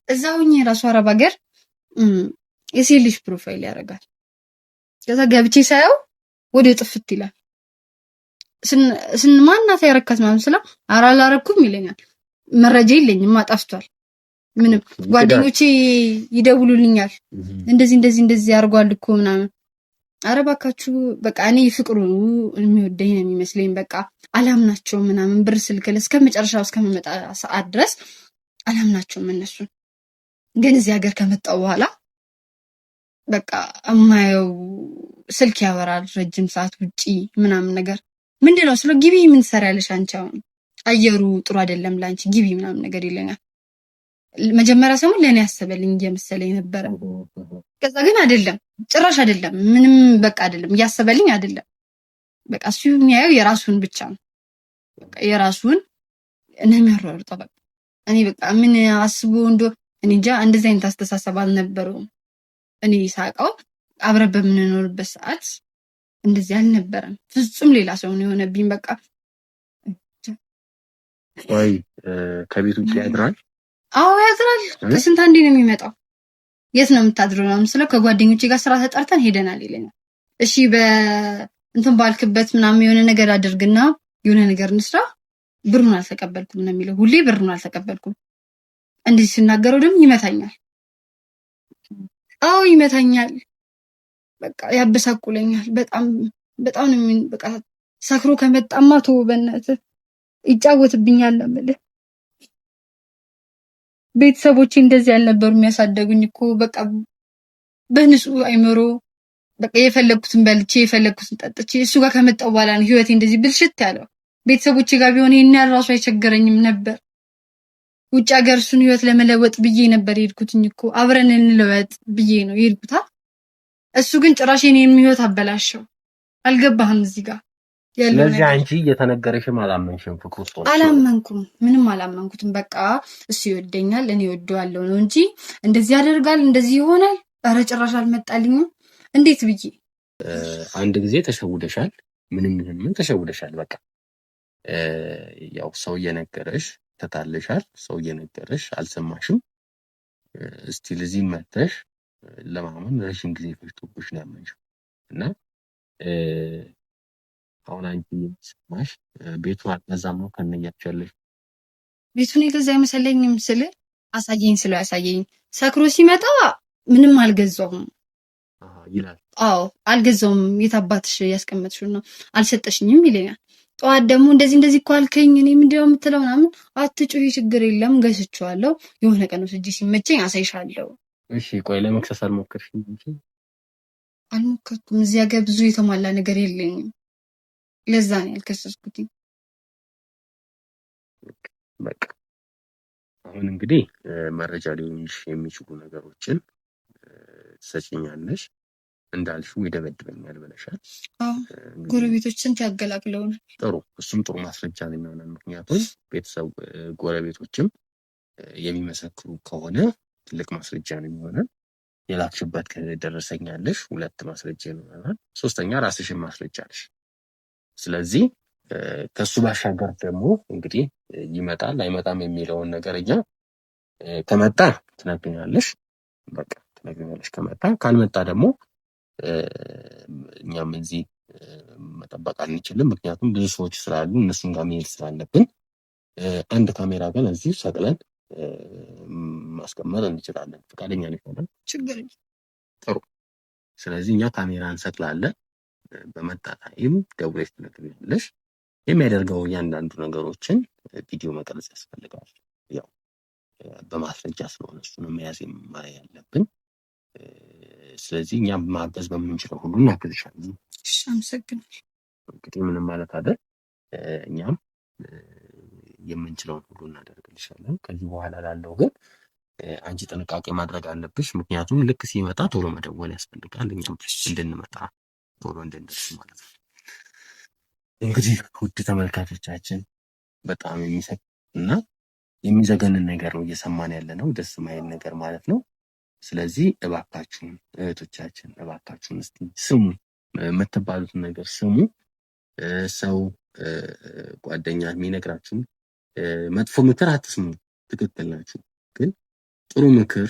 A: እዛ ሆኜ የራሱ አረብ ሀገር የሴት ልጅ ፕሮፋይል ያደርጋል። ከዛ ገብቼ ሳየው ወደ ጥፍት ይላል። ማናት ያረካት ምናምን ስለው ኧረ አላረኩም ይለኛል። መረጃ የለኝም ጠፍቷል። ምንም ጓደኞቼ ይደውሉልኛል እንደዚህ እንደዚህ እንደዚህ አድርጓል እኮ ምናምን። ኧረ እባካችሁ በቃ እኔ ፍቅሩ የሚወደኝ ነው የሚመስለኝ። በቃ አላምናቸውም ምናምን ብር ስልክል እስከመጨረሻው እስከመመጣ ሰዓት ድረስ አላምናቸውም እነሱን። ግን እዚህ ሀገር ከመጣው በኋላ በቃ እማየው ስልክ ያወራል ረጅም ሰዓት ውጪ ምናምን ነገር ምንድነው ስለ ግቢ ምን ትሰሪያለሽ አንቺ? አሁን አየሩ ጥሩ አይደለም ላንቺ ግቢ ምናምን ነገር ይለኛል። መጀመሪያ ሰሞን ለኔ ያሰበልኝ እየመሰለኝ ነበረ። ከዛ ግን አይደለም ጭራሽ አይደለም ምንም በቃ አይደለም እያሰበልኝ አይደለም። በቃ እሱ የሚያየው የራሱን ብቻ ነው። በቃ የራሱን ነው የሚያሯሩጠው። በቃ እኔ በቃ ምን አስቦ እኔ እንጃ እንደዚህ አይነት አስተሳሰብ አልነበረውም። እኔ ሳውቀው አብረን በምንኖርበት ሰዓት እንደዚህ አልነበረም። ፍጹም ሌላ ሰው ነው የሆነብኝ። በቃ
B: ወይ ከቤት ውጭ ያድራል?
A: አዎ ያድራል። ከስንት አንዴ ነው የሚመጣው። የት ነው የምታድረው ነው ስለ ከጓደኞቼ ጋር ስራ ተጠርተን ሄደናል ይለኛል። እሺ እንትን ባልክበት ምናምን የሆነ ነገር አድርግና የሆነ ነገር እንስራ፣ ብሩን አልተቀበልኩም ነው የሚለው። ሁሌ ብሩን አልተቀበልኩም። እንደዚህ ሲናገረው ደግሞ ይመታኛል። አዎ ይመታኛል። በቃ ያበሳቁለኛል። በጣም በጣም ነው በቃ ሰክሮ ከመጣማ ተው በእናትህ ይጫወትብኛል ነው የምልህ። ቤተሰቦቼ እንደዚህ ያልነበሩ የሚያሳደጉኝ እኮ በቃ በንጹህ አይምሮ በቃ የፈለኩትን በልቼ የፈለኩትን ጠጥቼ እሱ ጋር ከመጣው በኋላ ነው ህይወቴ እንደዚህ ብልሽት ያለው። ቤተሰቦቼ ጋር ቢሆን ይሄን ያህል ራሱ አይቸገረኝም ነበር። ውጭ ሀገር እሱን ህይወት ለመለወጥ ብዬ ነበር የሄድኩትኝ እኮ አብረን እንለወጥ ብዬ ነው የሄድኩት። እሱ ግን ጭራሽ የኔን ህይወት አበላሸው። አልገባህም እዚህ ጋር ያለው ነገር።
B: ስለዚህ አንቺ እየተነገረሽም አላመንሽም? ፍቅር ውስጥ
A: አላመንኩም፣ ምንም አላመንኩትም። በቃ እሱ ይወደኛል እኔ እወደዋለሁ ነው እንጂ እንደዚህ ያደርጋል እንደዚህ ይሆናል ኧረ ጭራሽ አልመጣልኝም። እንዴት ብዬ
B: አንድ ጊዜ ተሸውደሻል። ምን ተሸውደሻል። በቃ ያው ሰው እየነገረሽ ተታለሻል። ሰው እየነገረሽ አልሰማሽም። እስቲ ለዚህ መተሽ ለማመን ረጅም ጊዜ ፈጅቶብሽ ነው ያመንሽው። እና አሁን አንቺ ሰማሽ ቤቱን አልገዛም ነው ከነያቻለሽ።
A: ቤቱን የገዛ አይመስለኝም ስል አሳየኝ ስለው ያሳየኝ ሰክሮ ሲመጣ ምንም አልገዛውም
B: ይላል።
A: አዎ አልገዛውም። የታባትሽ ያስቀመጥሽው ነው አልሰጠሽኝም ይለኛል። ጠዋት ደግሞ እንደዚህ እንደዚህ እኮ አልከኝ እኔ ምንድነው የምትለው ምናምን። አትጩሂ ችግር የለም ገዝቼዋለሁ የሆነ ቀን ወስጄ ሲመቸኝ አሳይሻለሁ።
B: እሺ ቆይ ለመክሰስ አልሞከርሽም? እንጂ
A: አልሞከርኩም። እዚያ ጋር ብዙ የተሟላ ነገር የለኝም። ለዛ ነው ያልከሰስኩት።
B: በቃ አሁን እንግዲህ መረጃ ሊሆንሽ የሚችሉ ነገሮችን ትሰጪኛለሽ። እንዳልሽው ይደበድበኛል ብለሻል።
A: ጎረቤቶችን ያገላግለው ነው።
B: ጥሩ፣ እሱም ጥሩ ማስረጃ ነው የሚሆነን። ምክንያቱም ቤተሰብ ጎረቤቶችም የሚመሰክሩ ከሆነ ትልቅ ማስረጃ ነው የሚሆነን። የላክሽበት ደረሰኛለሽ፣ 2 ማስረጃ ይኖረናል። 3ኛ ራስሽን ማስረጃለሽ። ስለዚህ ከሱ ባሻገር ደግሞ እንግዲህ ይመጣል አይመጣም የሚለውን ነገር እኛ ከመጣ ትነግሪኛለሽ። በቃ ትነግሪኛለሽ ከመጣ። ካልመጣ ደግሞ እኛም እዚህ መጠበቅ አንችልም። ምክንያቱም ብዙ ሰዎች ስላሉ እነሱን ጋር መሄድ ስላለብን አንድ ካሜራ ግን እዚህ ሰቅለን ማስቀመጥ እንችላለን። ፈቃደኛ ነሽ አይደል?
A: ችግር የለም።
B: ጥሩ። ስለዚህ እኛ ካሜራ እንሰቅላለን። በመጣ ታይም ደውለሽ ትነግሪኛለሽ። የሚያደርገው እያንዳንዱ ነገሮችን ቪዲዮ መቀረጽ ያስፈልጋል። ያው በማስረጃ ስለሆነ እሱን መያዝ ያለብን። ስለዚህ እኛም ማገዝ በምንችለው ሁሉ እናግዝሻለን።
A: እሺ፣ አመሰግናለሁ።
B: እንግዲህ ምንም ማለት አይደል። እኛም የምንችለውን ሁሉ እናደርግልሻለን። ከዚህ በኋላ ላለው ግን አንቺ ጥንቃቄ ማድረግ አለብሽ። ምክንያቱም ልክ ሲመጣ ቶሎ መደወል ያስፈልጋል። እኛም እንድንመጣ ቶሎ እንድንደርስ ማለት ነው። እንግዲህ ውድ ተመልካቾቻችን በጣም የሚሰቅና የሚዘገንን ነገር ነው እየሰማን ያለ ነው። ደስ ማይል ነገር ማለት ነው። ስለዚህ እባካችሁን እህቶቻችን እባካችሁን እስቲ ስሙ፣ የምትባሉትን ነገር ስሙ። ሰው ጓደኛ የሚነግራችሁን መጥፎ ምክር አትስሙ። ትክክል ናችሁ፣ ግን ጥሩ ምክር፣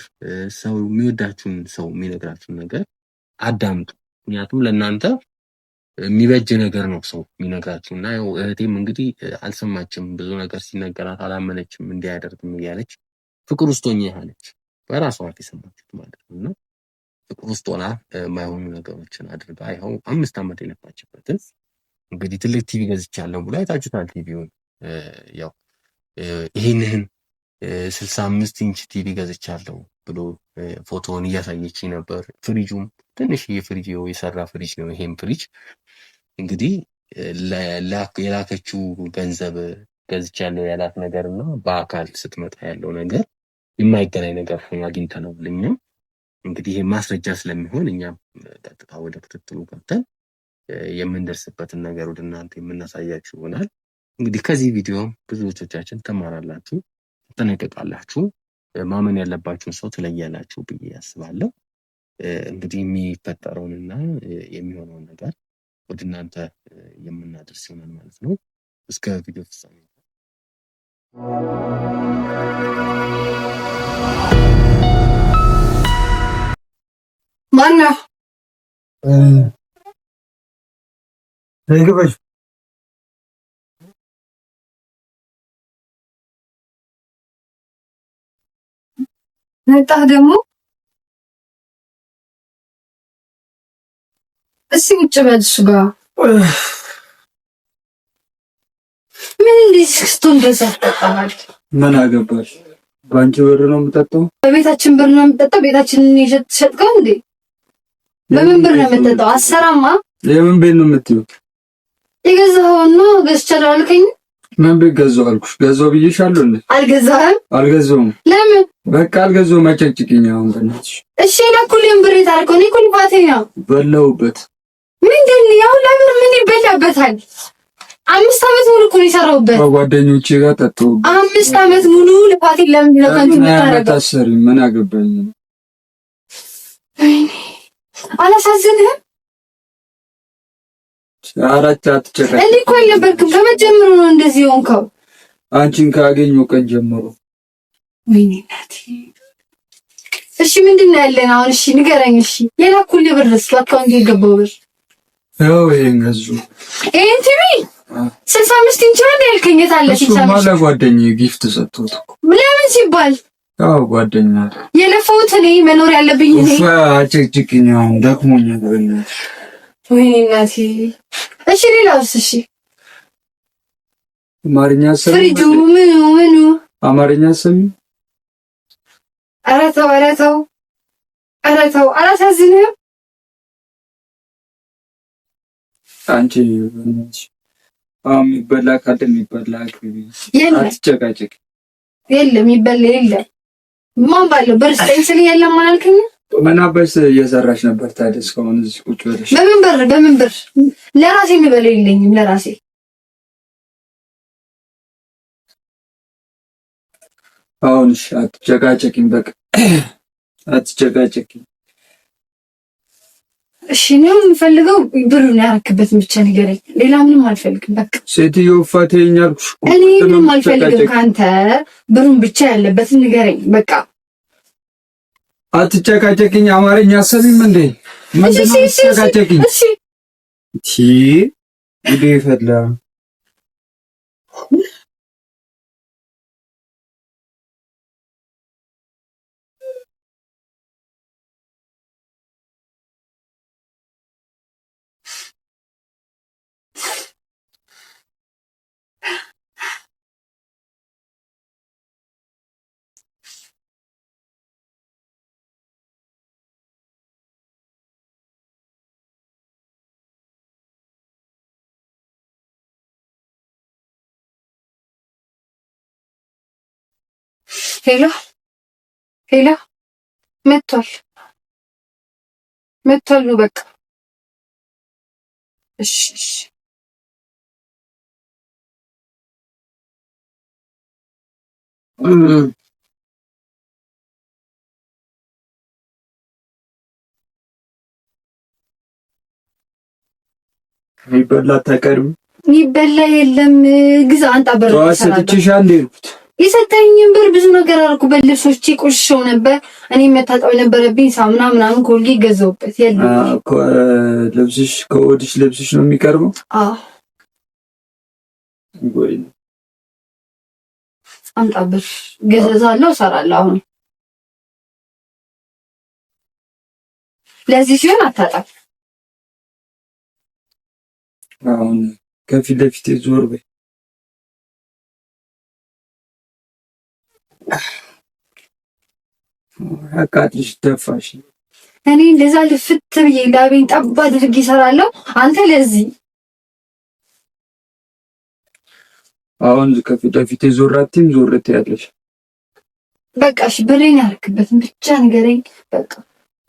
B: ሰው የሚወዳችሁን ሰው የሚነግራችሁን ነገር አዳምጡ። ምክንያቱም ለእናንተ የሚበጅ ነገር ነው ሰው የሚነግራችሁ እና ያው እህቴም እንግዲህ አልሰማችም። ብዙ ነገር ሲነገራት አላመነችም። እንዲያደርግም እያለች ፍቅር ውስጥ ሆኜ ያለች በራሷ አፍ የሰማችሁት ማለት ነው። እና ፍቅር ውስጥ ሆና የማይሆኑ ነገሮችን አድርጋ ይኸው 5 ዓመት የለፋችበትን እንግዲህ ትልቅ ቲቪ ገዝቻለሁ ብሎ አይታችሁታል። ቲቪውን ያው ይሄንን 65 ኢንች ቲቪ ገዝቻለሁ ብሎ ፎቶውን እያሳየችኝ ነበር። ፍሪጁም ትንሽዬ ፍሪጅ የሰራ ፍሪጅ ነው። ይሄም ፍሪጅ እንግዲህ የላከችው ገንዘብ ገዝቻለሁ ያላት ነገር እና በአካል ስትመጣ ያለው ነገር የማይገናኝ ነገር ሆኖ አግኝተነዋል። እኛም እንግዲህ ይሄ ማስረጃ ስለሚሆን እኛም ቀጥታ ወደ ክትትሉ ገብተን የምንደርስበትን ነገር ወደ እናንተ የምናሳያችሁ ይሆናል። እንግዲህ ከዚህ ቪዲዮ ብዙዎቻችን ትማራላችሁ፣ ትጠነቀቃላችሁ፣ ማመን ያለባችሁን ሰው ትለያላችሁ ብዬ ያስባለሁ። እንግዲህ የሚፈጠረውንና የሚሆነውን ነገር ወደ እናንተ የምናደርስ ይሆናል ማለት ነው። እስከ ቪዲዮ ፍጻሜ
A: ማነው?
C: ዘይግበሽ
A: መጣህ ደግሞ? እስኪ ቁጭ በል እሱ ጋር ምን ሊስክስቱን ደሰተጣል?
C: ምን አገባሽ? ባንቺ ብር ነው የምጠጣው?
A: በቤታችን ብር ነው የምጠጣው። ቤታችንን የሸጥከው እንዴ? በምን ብር ነው የምጠጣው? አሰራማ።
C: የምን ቤት ነው የምትይው?
A: የገዛኸውን ነው ገዝቻለሁ አልከኝ።
C: ምን ቤት ገዛው አልኩሽ? ገዛው ብዬሻለሁ እንዴ?
A: አልገዛህም?
C: አልገዛውም።
A: ለምን?
C: በቃ አልገዛውም። አጨቅጭቅኝ አሁን በእናትሽ።
A: እሺ ለኩልም ብር ታርቀው ነው ኩልፋቴ ነው
C: በላውበት።
A: ምንድን ያው ለምን ምን ይበላበታል? 5 ዓመት ሙሉ እኮ ነው የሰራሁበት።
C: ከጓደኞቼ ጋር ጠጣሁ።
A: 5 ዓመት ሙሉ ልፋቴን ለምን ለካንቱ ታረጋታሰሪ?
C: ምን አገባኝ?
A: አላሳዝንህም?
C: አራት አትጨቃጨቅ።
A: እኔ እኮ አልነበርክም ከመጀመሩ ነው እንደዚህ ሆንከው።
C: አንቺን ካገኘሁ ቀን ጀምሮ።
A: ወይኔ እናቴ። እሺ ምንድን ነው ያለን አሁን? እሺ ንገረኝ። እሺ የላኩልህ ብርስ በአካውንት የገባው ብር?
C: ያው ይሄን ገዙ።
A: ይሄን ቲቪ 65 ኢንች ነው ያልከኝ? የታለ 65?
C: እሱ ማለት ጓደኛዬ ጊፍት ሰጥቶት እኮ።
A: ለምን ሲባል?
C: ያው ጓደኛ
A: የለፈውት እኔ መኖር ያለብኝ እኔ።
C: አጨቅጭቅኝ አሁን ደክሞኛል በእናትሽ።
A: ወይኔ እናቴ። እሺ ሌላውስ? እሺ
C: አማርኛ ሰሚ?
A: ፍሪጁ ምኑ
C: አማርኛ ሰሚ?
A: ኧረ ተው ኧረ ተው ኧረ ተው። አላሳዝንህም?
C: አንቺ በእናትሽ አሁን የሚበላ ካለ የሚበላ አቅርቢ። አትጨቃጨቅ።
A: የለም የሚበላ የለም። ማን ባለው ብር ስጠኝ ስል የለም አላልከኝ?
C: ምን አባሽ እየሰራሽ ነበር ታዲያ እስካሁን እዚህ ቁጭ ብለሽ?
A: በምን ብር? ለራሴ የሚበላ የለኝም ለራሴ።
C: አሁን እሺ አትጨቃጨቂኝ፣ በቃ አትጨቃጨቂኝ።
A: እሺ ነው የምፈልገው ብሩን ያረክበትን ብቻ ንገረኝ። ሌላ ምንም አልፈልግም። በቃ
C: ሴትዮ ፋቴኝ አልኩሽ።
A: እኔ ምንም አልፈልግም ካንተ፣ ብሩን ብቻ ያለበትን ንገረኝ በቃ።
C: አትጨቃጨቂኝ። አማርኛ አሰሚም እንዴ? ምንድነው አትጨቃጨቂኝ?
A: እሺ
C: እሺ ጉዴ ፈላ።
A: ሄሎ መጥቷል ነው በቃ። እሺ
C: የሚበላ አታቀርም?
A: የሚበላ የለም። ግዛ አንጣ በር
C: ተዋሰጥችሻ እንዴ?
A: የሰጠኝን ብር ብዙ ነገር አደረኩበት። ልብሶቼ ቆሽሸው ነበር። እኔ መታጠብ ነበረብኝ። ሳሙና ምናምን ኮልጌት ገዛሁበት።
C: ልብስሽ ከወዲሽ ልብስሽ ነው የሚቀርበው?
A: አዎ
C: ወይ
A: አምጣ ብር ገዛዛለሁ፣ እሰራለሁ። አሁን ለዚህ ሲሆን አታጣም።
C: አሁን ከፊት ለፊት ዞር በይ። አቃጥልሽ ደፋሽ።
A: እኔ እንደዛ ልፍት ብዬ ላቤን ጠብ አድርጌ እሰራለሁ። አንተ ለዚህ
C: አሁን ከፊት ለፊት ዞራቲም ዞርት ያለሽ
A: በቃ እሺ፣ ብሬን ያርክበትን ብቻ ንገረኝ። በቃ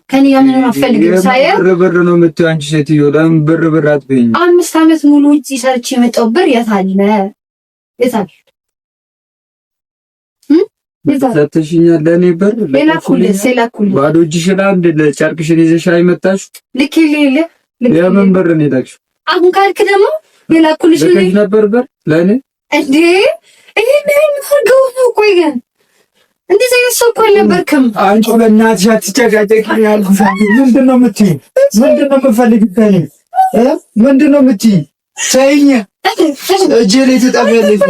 A: ከኔ ጋር ምንም አትፈልግም። ሳይሆን
C: ብር ነው የምትይው አንቺ ሴትዮ። ለምን ብር አትበይኝ?
A: 5 ዓመት ሙሉ ውጪ ሰርቼ የመጣው ብር የት አለ? የት አለ?
C: ሰተሽኛል። ለኔ ብር
A: ሌላኩልስ
C: ባዶ እጅሽን አንድ ለጨርቅሽን ይዘሽ አይመጣሽ
A: ልክልኝ።
C: የምን ብር ነው የላክሽው?
A: አሁን ካልክ ደግሞ ሌላኩልሽ
C: ነበር ብር ለኔ
A: እንዴ? ይሄ ምን አድርገው ነው? ቆይ ግን እንደዚህ አይነት ሰው እኮ አልነበርክም
C: አንቺ። በእናትሽ አትጨቃጨቂኝ ያልኩሽ። ምንድን ነው የምትይኝ? ምንድን ነው የምትፈልጊው ከእኔ? ምንድን ነው የምትይኝ? ተይኝ። እጄ ላይ ትጠፊያለሽ።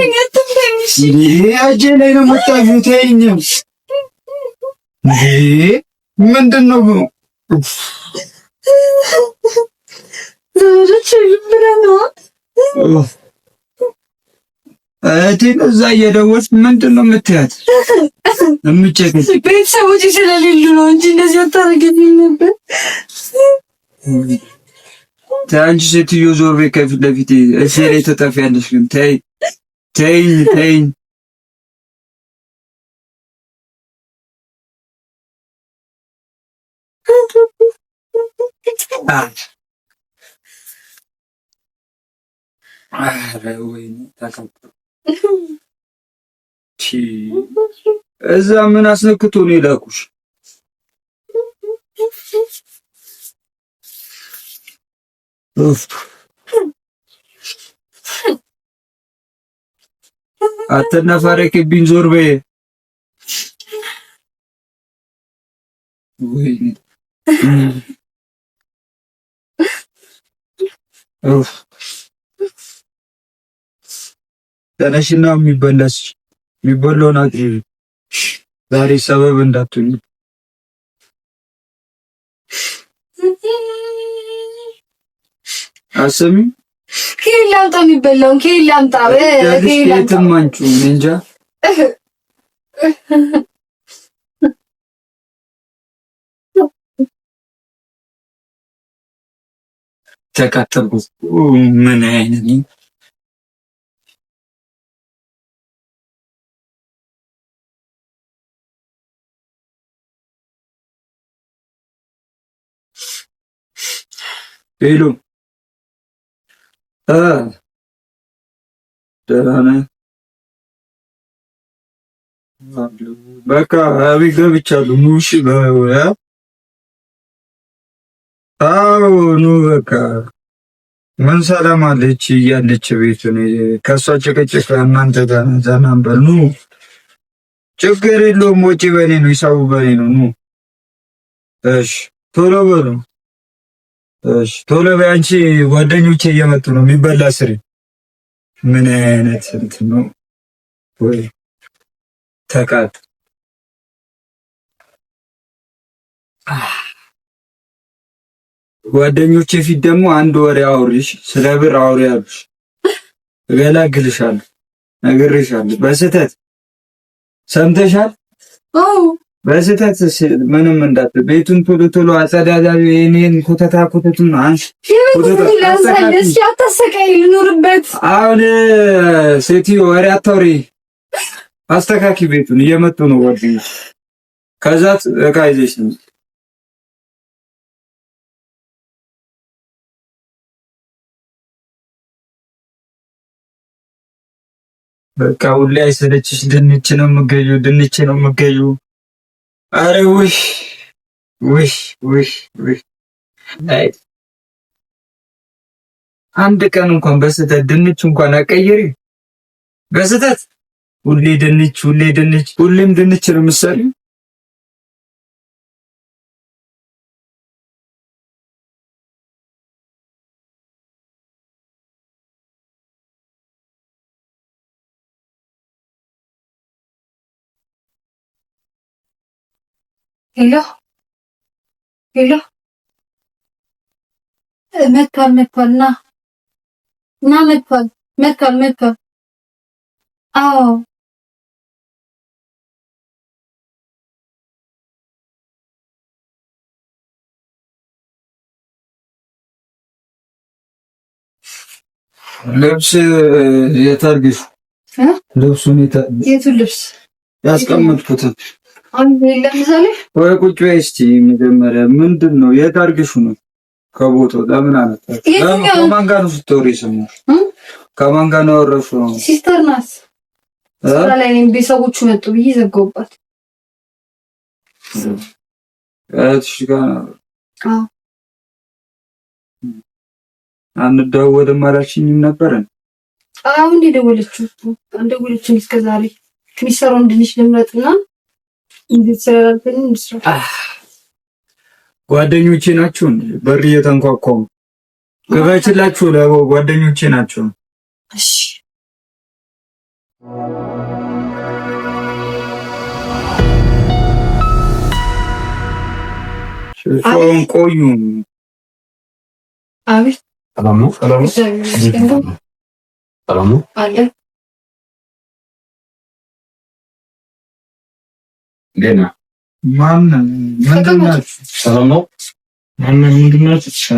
C: እጄ ላይ ነው የምትጠፊው። ተይኝ። ምንድን ነው እህቴን እዛ እየደወልሽ ምንድን ነው የምትያት? የምትጨቅጭ
A: ቤተሰቦች ስለሌሉ ነው እንጂ እንደዚህ አታረገኝም ነበር።
C: አንቺ ሴትዮ ዞር በይ ከፊት ለፊቴ። እሺ ላይ ተጠፊያለሽ። ግን ተይኝ። እዛ ምን አስነክቶ ነው የላኩሽ? አትነፋረቅብኝ። ዞር በይ። ወይኔ ተነሽና የሚበላውን አቅርቢ። ዛሬ ሰበብ እንዳትሆኝ። አሰሚ
A: ከየት ላምጣ? የሚበላውን ከየት ላምጣ?
C: የትም አንቺ እንጃ። ተቃጠልኩ። ምን አይነት ሄሎ ደህና ነህ? በቃ አቤት ገብቻለሁ። ኑ እሺ። አዎ ኑ በቃ ምን ሰላም አለች እያለች ቤት ከእሷ ጭቅጭቅ እናንተ ጋር ዘናም በል። ኑ ችግር የለውም። ወጪ በኔ ነው፣ ሂሳቡ በኔ ነው። ኑ እሺ፣ ቶሎ በሉ። እሺ ቶሎ በይ። አንቺ ጓደኞቼ እየመጡ ነው። የሚበላ ስሪ። ምን አይነት እንትን ነው ወይ? ተቃጥ ጓደኞቼ ፊት ደግሞ አንድ ወሬ አውሪሽ፣ ስለ ብር አውሪ አሉሽ። እገላግልሻለሁ፣ ነግሬሻለሁ። በስህተት ሰምተሻል?
A: አዎ
C: በስህተት ምንም እንዳት ቤቱን ቶሎ ቶሎ አጸዳዳቢ። እኔን ኮተቱን አንሽ
A: አታሰቃይ፣ ልኖርበት።
C: አሁን ሴትዮ ወሬ አታውሪ፣ አስተካኪ ቤቱን። እየመጡ ነው ጓደኞች። ከዛት እቃ ይዘሽ ነው። በቃ ሁሌ አይሰለችሽ? ድንች ነው የምትገዢው? አረ ውይ አንድ ቀን እንኳን በስህተት ድንች እንኳን አቀይሪ። በስህተት ሁሌ ድንች ሁሌም ድንች ነው የምትሰሪው?
A: ሄሎ መጥቷል ና መጥቷል። አዎ
C: ልብስ የታርግሽ? ልብሱን
A: የቱን ልብስ
C: ያስቀመጥኩት?
A: አንዴ ለምሳሌ
C: ወይ ቁጭ በይ እስቲ። መጀመሪያ ምንድን ነው የታርግሽ ነው? ከቦታው ለምን አመጣሽ? ከማን ጋር ነው ስትወሪ የሰማሽ? ከማን ጋር ነው ያወራሽው?
A: ሲስተር ናት። ስራ ላይ ነኝ፣ ቤተሰቦቹ መጡ ብዬ ዘጋሁባት።
C: እህትሽ ጋር ነው?
A: አዎ።
C: አንደዋወልም አላልሽኝም ነበር?
A: አሁን እንደደወለችው እስከ ዛሬ የሚሰራው እንድንሽ ልምረጥና እንድትሰራልኝ እንስራ።
C: ጓደኞቼ ናቸው። በር እየተንኳኳ ገባችላችሁ? ለጓደኞቼ ናቸው።
A: እሺ
C: ሾን ቆዩ።
A: አቤት።
B: ሰላም ነው?
A: ሰላም ነው አለ።
B: ገና
C: ምንድን ናችሁ?
B: ሰላም ነው?
C: ምንድን ናችሁ?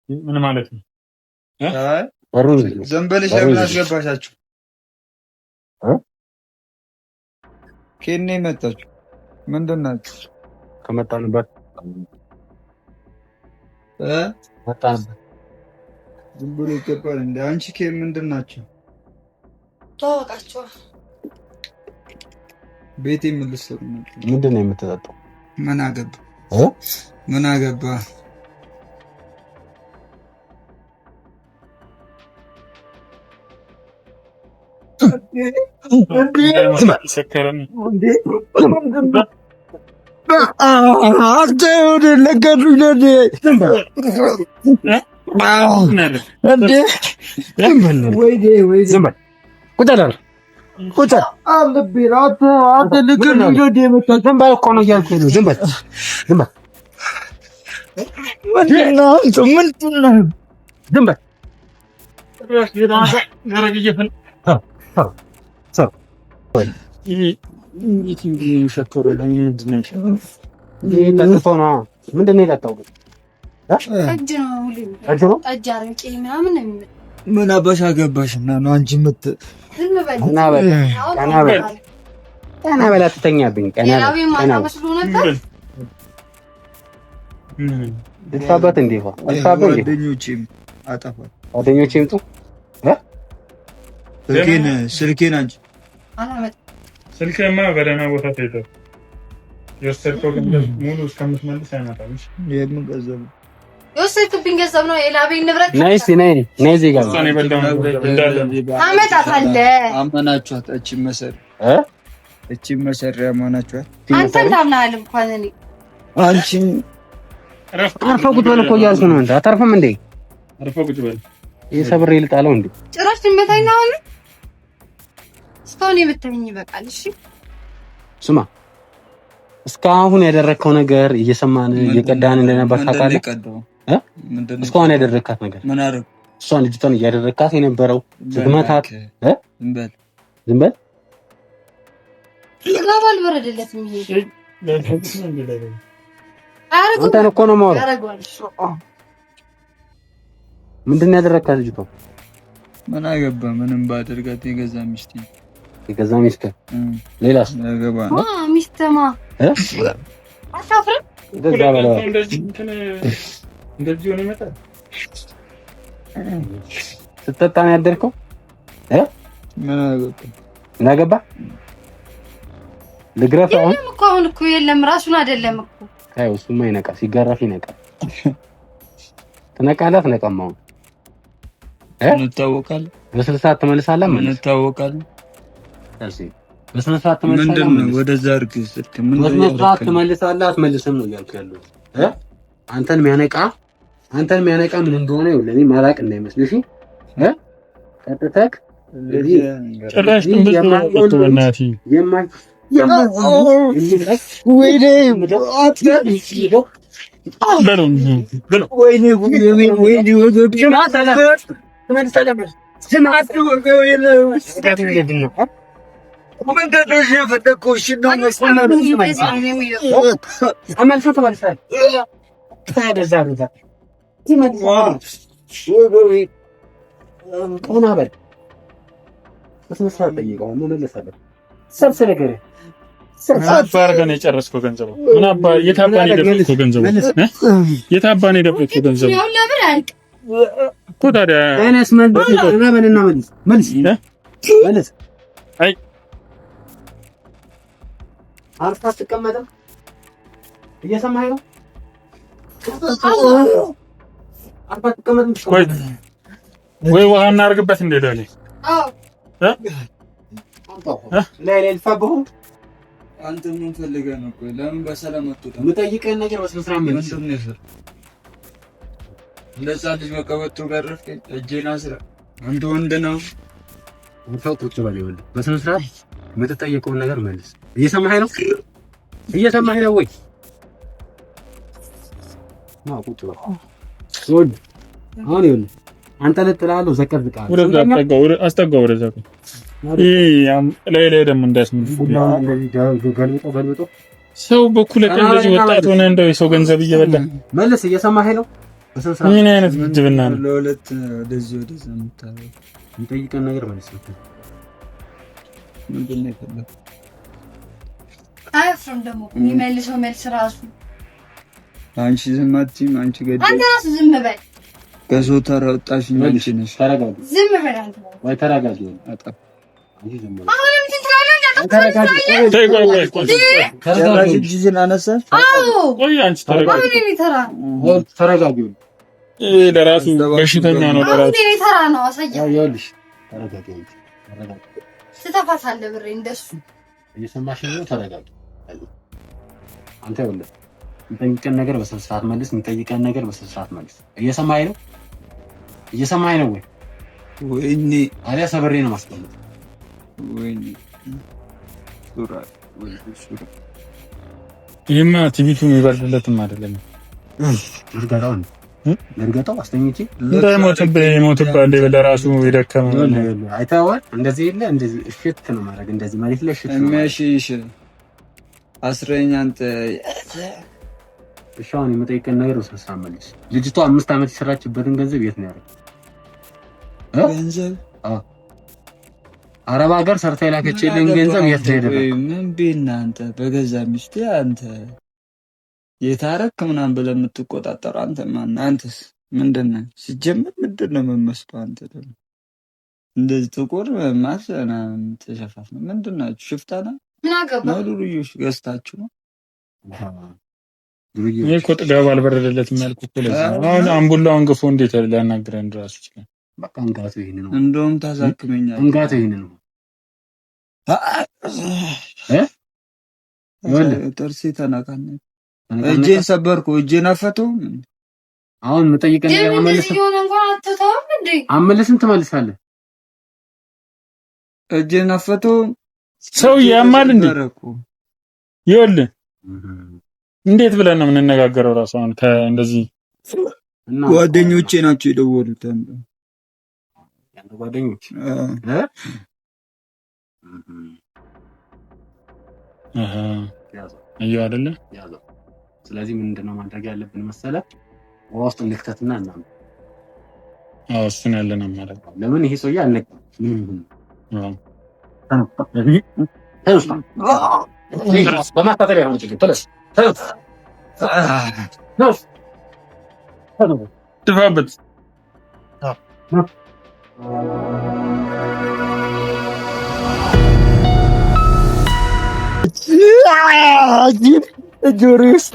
D: ምን ማለት ነው?
C: ዝም ብለሽ ለምን አስገባሻችሁ? ከኔ መጣችሁ? ምንድን ናችሁ?
B: ከመጣንበት መጣንበት።
C: ዝም ብሎ ይገባል እንዴ? አንቺ ምንድን ናችሁ?
A: ተዋወቃችሁ?
C: ቤቴ ምን ልትሰሩ ነው?
B: ምንድን ነው የምትጠጣው?
C: ምን አገባ?
B: ምንድን ነው የጠጣው?
C: ምን አባሽ አገባሽና ነው አንቺ ምት
B: ቀና በላ ትተኛብኝ። ልጥፋበት እንዴ? ጓደኞቼ ይምጡ።
C: ስልኬን አንቺ
D: ስልክማ በደህና ቦታ ተይዘው የወሰድከው ገንዘብ ሙሉ እስከምትመልስ አይመጣም።
C: የምን ገንዘብ ነው
A: የወሰድክብኝ? ገንዘብ ነው የላቤን ንብረት።
B: ነይ እዚህ ጋር
A: ታመጣታለህ።
C: አመናችኋት? እቺ መሰሪያ አመናችኋት?
A: አንተን ታምናለህ እንኳን እኔ
C: አንቺን
B: አርፈህ ቁጭ በል እኮ እያልኩህ ነው። አንተ አታርፍም እንዴ?
D: አርፈህ ቁጭ በል።
B: የሰብሬ ልጣለው እንዴ?
A: ጭራሽ ትመታኝ ነው አሁን? እስካሁን የምታኝ ይበቃል። እሺ
B: ስማ፣ እስካሁን ያደረግከው ነገር እየሰማን እየቀዳን እንደነበር ታውቃለህ። እስካሁን ያደረግካት ነገር
C: ምን አደረግ?
B: እሷን ልጅቷን እያደረግካት የነበረው ስትመታት ዝም በል
A: ይገባል። በረደለትም ይሄ
B: አንተን እኮ ነው የማወራው። ምንድን ነው ያደረግካት ልጅቷ?
C: ምን አገባ? ምንም ባደርጋት የገዛ ሚስት
B: ሌላስ?
A: ሚስትማ አታፍርም?
D: እንደዚህ ሆነ ይመጣል።
B: ስትጠጣ ነው ያደርከው? ምን አገባ? ልግረፍ አሁን
A: እኮ አሁን እኮ የለም ራሱን አይደለም እኮ።
B: አይ እሱማ ይነቃል፣ ሲጋራፍ ይነቃል። ትነቃለህ አትነቃም? አሁን
C: እንታወቃለን።
B: በስልሳ ሰዓት ትመልሳለህ?
C: እንታወቃለን።
B: በስነ ስርዓት ተመልሰህ
C: ወደዛ አድርግ ስልክ
B: በስነ ስርዓት ተመልሰህ አትመልስም ነው እያልኩ ያለሁት አንተን የሚያነቃ ምን እንደሆነ ይኸውልህ እኔ ማላቅ እንዳይመስልሽ ቀጥተህ
D: ጭራሽ ትንብት በእናትህ አባርገን የጨረስከው ገንዘብ ምን አባ የታባን የደበቅከው ገንዘብ የታባን የደበቅከው ገንዘብ እኮ ታዲያ እኔስ መልስ አይ
B: አርፋ ተቀመጠ እየሰማኸኝ ነው አርፋ ተቀመጠ
D: ወይ ውሃ እናድርግበት እንደ ዳሌ
C: ላይ ልፋበሁ አንተ ምን ፈልገህ ነው? ቆይ ለምን በሰላም አትወጣም?
B: የምጠይቀህን ነገር በስነ ስርዓት መልስ።
C: እንደዛ ልጅ መቀበጡ ገረፍክ እጄን አስራ አንተ ወንድ ነው
B: ወጣው ቁጭ በል ይኸውልህ በስነ ስርዓት የምትጠይቀውን ነገር መልስ። እየሰማኸኝ ነው? እየሰማኸኝ ነው ወይ? ነው ቁጭ በል አሁን ይኸውልህ አንተ ለጥላለሁ ዘቀዝቃለሁ
D: ወደ አስጠጋው ወደዛ ላይ ደግሞ እንዳስምን
B: ገልብጦ
D: ሰው በኩል ቀን እንደዚህ ወጣት ሆነ እንደው የሰው ገንዘብ እየበላ
B: መልስ። እየሰማኸኝ ነው?
D: ምን አይነት ግድብና ነው?
C: ለሁለት ወደዚህ የምታረው
B: የሚጠይቀን ነገር መልስ።
C: ምንድን ነው የፈለገው?
A: አይፍም ደግሞ የሚመልሰው መልስ ራሱ
C: አንቺ ዝም አትይም። አንቺ ገድ
A: አንተ ራሱ ዝም በል።
C: ከሰው ተራ ወጣሽ አንቺ ነሽ።
B: ተረጋጋ።
A: ዝም በል አንተ
B: ወይ ተረጋጋ።
C: አጣ
A: አሁንም ትንትራለህ
B: ተረጋጋ።
D: ለራሱ በሽተኛ ነው። ለራሱ
A: ተራ ነው። አሳየው። ትተፋታለህ ብሬ እንደሱ
B: እየሰማሽ ነው። ተረጋጋ። አንተ ይኸውልህ የምጠይቀን ነገር በስነ ስርዓት መልስ። የምጠይቀን ነገር በስነ ስርዓት መልስ። እየሰማኸኝ ነው? እየሰማኸኝ ነው ወይ?
C: ወይኔ
B: አሊያ ሰበሬ ነው ማስቀመጥ።
C: ወይኔ ሱራ
D: ይሄማ ቲቪቱን ይበልለትም አይደለም።
B: ለርጋታው አስተኝቼ
D: እንዳይሞትብህ እንደ ለራሱ የደከመ
B: አይተኸዋል። እንደዚህ የለ እንደዚህ እሽት ነው ማድረግ። እንደዚህ ማለት ላይ እሽት ነው
C: የሚያሽሽ አስረኛ አንተ
B: እሻውን የምጠይቀን ነገር ወስነሳ መልስ። ልጅቷ 5 ዓመት የሰራችበትን ገንዘብ የት ነው ያደረገው?
C: ገንዘብ
B: አረብ ሀገር ሰርታ የላከችልን ገንዘብ የት ነው ያደረገው?
C: ምን ቢና አንተ በገዛ ሚስቴ አንተ የታረክ ምናምን ብለህ የምትቆጣጠር አንተ ማን? አንተስ ምንድነው? ሲጀምር ምንድነው የምመስለው? አንተ ደግሞ እንደዚህ ጥቁር ማሰና ተሸፋፍ ነው ምንድናችሁ? ሽፍታና
A: ምን አገባ
C: ነው? ዱርዬሽ ገዝታችሁ ነው?
D: እኔ እኮ ጥጋብ አልበረደለትም ያልኩት እኮ ለዛ ነው። አሁን አምቡላውን ግፎ እንዴት ሊያናግረን ድረስ ይችላል?
B: በቃ እንጋቱ ይሄን ነው።
C: እንደውም ታሳክመኛለህ።
B: እንጋቱ ይሄን ነው
C: ጥርሴ ተነካኝ። እጄን ሰበርኩ። እጄን አፈተው።
B: አሁን የምጠይቀን ነገር አመልስም ትመልሳለህ።
C: እጄን አፈተው።
D: ሰው ያማል እንዴ? ይኸውልህ እንዴት ብለን ነው የምንነጋገረው? ራሱ አሁን ከእንደዚህ
C: ጓደኞቼ ናቸው የደወሉት።
B: ያንተ ጓደኞች
D: አየሁ አይደለ?
B: ስለዚህ ምንድነው ማድረግ ያለብን መሰለህ? ውስጥ እንክተትና እናም
D: እሱን ያለን አማራጭ
B: ለምን ይሄ ሰውዬ አልነቃም? በማታጠቢያ ሆነ ችግር ተለስ
D: ድፋበት
B: ጆሮ ውስጥ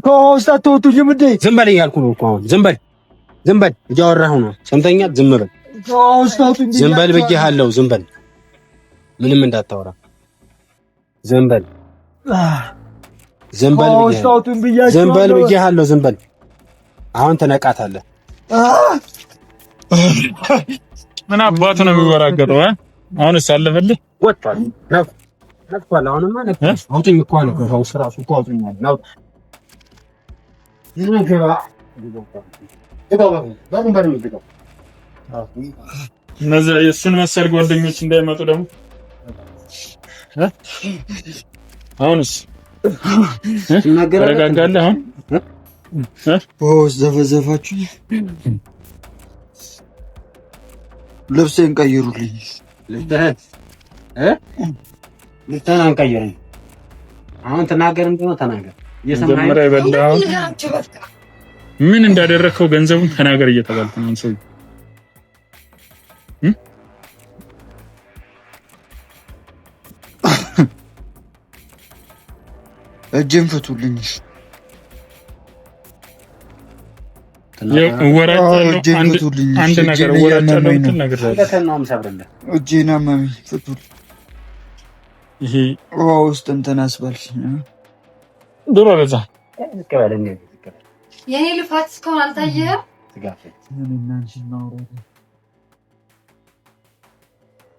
B: ከውስጣቶቱኝ ምንድን ዝም በል እያልኩ ነው እኮ አሁን። ዝም በል እያወራሁ ነው። ሰምተኛል? ዝም በል ዝም በል ብዬሃለሁ። ዝም በል
E: ምንም እንዳታወራ ዘንበል ብያለሁ። ዘንበል አሁን ተነቃታለህ።
D: ምን አባቱ ነው የሚወራገጠው? አሁንስ አለፈልህ
E: ወጥቷል። ነቅቷል። አሁንማ ነቅቷል። አውጥኝ እኮ ነው ከውስጥ እራሱ እኮ አውጥኛል። ነው
D: እነዚያ የእሱን መሰል ጓደኞች እንዳይመጡ ደግሞ አሁንስ ተረጋጋለህ?
C: አሁን ዘፈዘፋችሁ። ልብሴን ቀይሩልኝ።
E: ልብስህን አንቀይርም። አሁን ተናገር እንደሆነ ተናገር።
D: መጀመሪያ የበላኸውን ምን እንዳደረግከው ገንዘቡን ተናገር እየተባልክ ነው ሰው
C: እጄን ፍቱልኝ።
D: አንድ ነገር ወራጫለሁ እንትን ነገር
C: እጄን አመመኝ። ፍቱልኝ።
D: ይሄ
C: ውስጥ እንትን አስባል
D: ዶሮ ረዛ
A: የኔ ልፋት እስካሁን አልታየህም።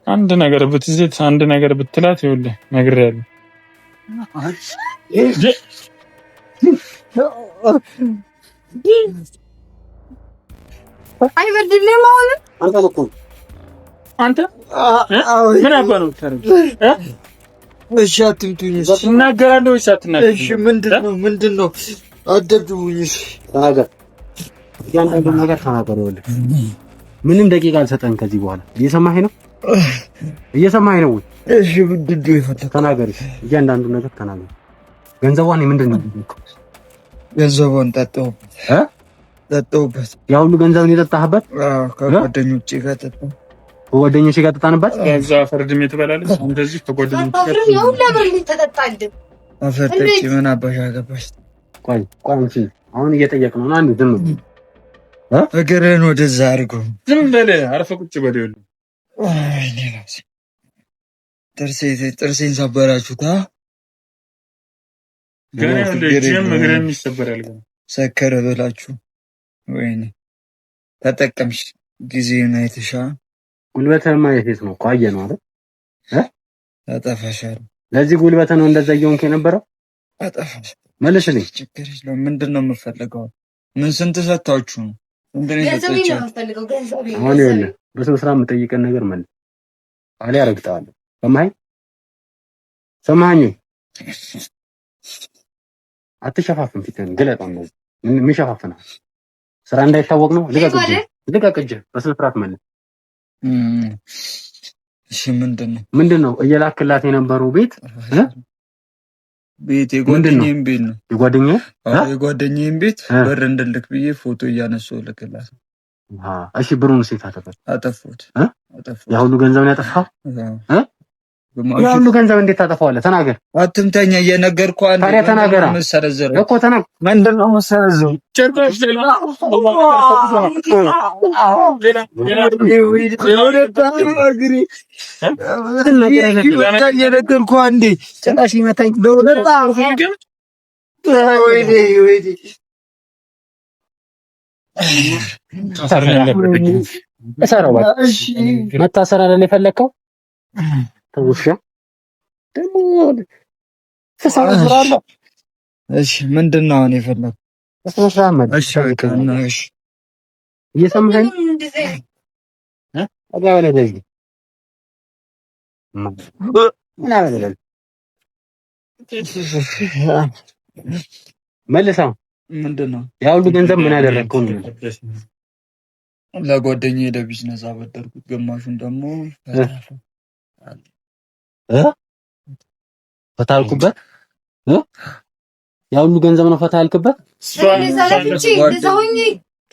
D: አንድ ነገር ብትይዘት አንድ ነገር ብትላት ይኸውልህ ነግሬሃለሁ።
A: አይበርድልህም አሁን?
D: አንተ ምን አባ ነው የምታደርገው?
C: እሺ አትምቱኝ።
D: ትናገራለህ ወይስ አትናገርም?
C: እሺ ምንድን ነው? አትደብድቡኝ። እሺ
E: ተናገር። እያንዳንዱን ነገር ተናገር። ይኸውልህ ምንም ደቂቃ አልሰጠን ከዚህ በኋላ። እየሰማኸኝ ነው? ወይ?
C: እሺ ምንድን ነው የፈለከው?
E: ተናገር። እያንዳንዱን ነገር ተናገር። ገንዘቧን ምንድን ነው?
C: ገንዘቧን ጠጣሁበት።
E: ያ ሁሉ ገንዘብን የጠጣህበት?
C: ከጓደኞቼ ጋር ጠጣሁ።
E: ከጓደኞቼ ጋር ጠጣንበት።
D: ከዛ ፈርድም ትበላለች። እንደዚህ ከጓደኞቼ ጋር
A: ያው ለምን ተጠጣልህ?
C: አፈርጠጪ ምን አባሽ አገባሽ?
E: ቆይ እንጂ አሁን እየጠየቅን ነው። አንድ ዝም ብለህ
C: እግርህን ወደዛ አድርገው።
D: ዝም በለህ አርፈህ ቁጭ በል። ይኸውልህ
C: ወይኔ ራሴ ጥርሴን ሰበራችሁታ።
D: ግን ለጅም እግርህን ይሰበራል። ግን
C: ሰከረ በላችሁ። ወይኔ ተጠቀምሽ ጊዜን አይተሻ።
E: ጉልበትህማ የት ነው? ቆየ ነው አይደል?
C: አጠፋሻለሁ።
E: ለዚህ ጉልበትህ ነው እንደዛ እየሆንክ የነበረው?
C: አጠፋሽ።
E: መልስልኝ።
C: ችግር የለውም። ምንድን ነው የምፈልገው? ምን ስንት ሰጣችሁ ነው?
A: ገንዘብ ነው የምፈልገው። ገንዘብ
E: አሁን ይኸውልህ በስነ ስርዓት የምጠይቀን ነገር መልስ። አሊያ ረግጠዋለሁ። ሰማኸኝ? አትሸፋፍን። ፊትህን ግለጣው። እንደዚህ ምን ሸፋፍናል? ስራ እንዳይታወቅ ነው። ልቀቅ እጅ። በስነ ስርዓት መልስ።
C: እሺ ምንድን ነው
E: እየላክላት የነበረው ቤት
C: የጓደኛዬን ቤት ነው።
E: የጓደኛዬን
C: ቤት በር እንድልክ ብዬ ፎቶ እያነሳሁ ልክላት።
E: እሺ ብሩን ሴት
C: አጠፋሁት።
E: ያ ሁሉ ገንዘብ ነው ያጠፋው? ያ ሁሉ ገንዘብ እንዴት ታጠፋዋለህ? ተናገር።
C: አትምተኛ። እየነገርኩህ አንተ
E: ታዲያ ተናገር እኮ ተናገር።
C: ምንድን ነው መሰረዘው? ጭራሽ ሌላ እየነገርኩህ አንዴ ጭራሽ ይመታኝ።
E: መታሰር አይደል የፈለከው? ተውሻ ደግሞ ተሳራለሁ።
C: እሺ ምንድን ነው አሁን የፈለከው? እሺ
E: እየሰማኸኝ? አጋወለ ደግ መልሰው
C: ምንድን ነው
E: ያ ሁሉ ገንዘብ ምን ያደረግከው ነው?
C: ለጓደኛዬ ለቢዝነስ አበደርኩት፣ ግማሹን ደግሞ
E: ፈታ አልኩበት። ያ ሁሉ ገንዘብ ነው ፈታ አልክበት?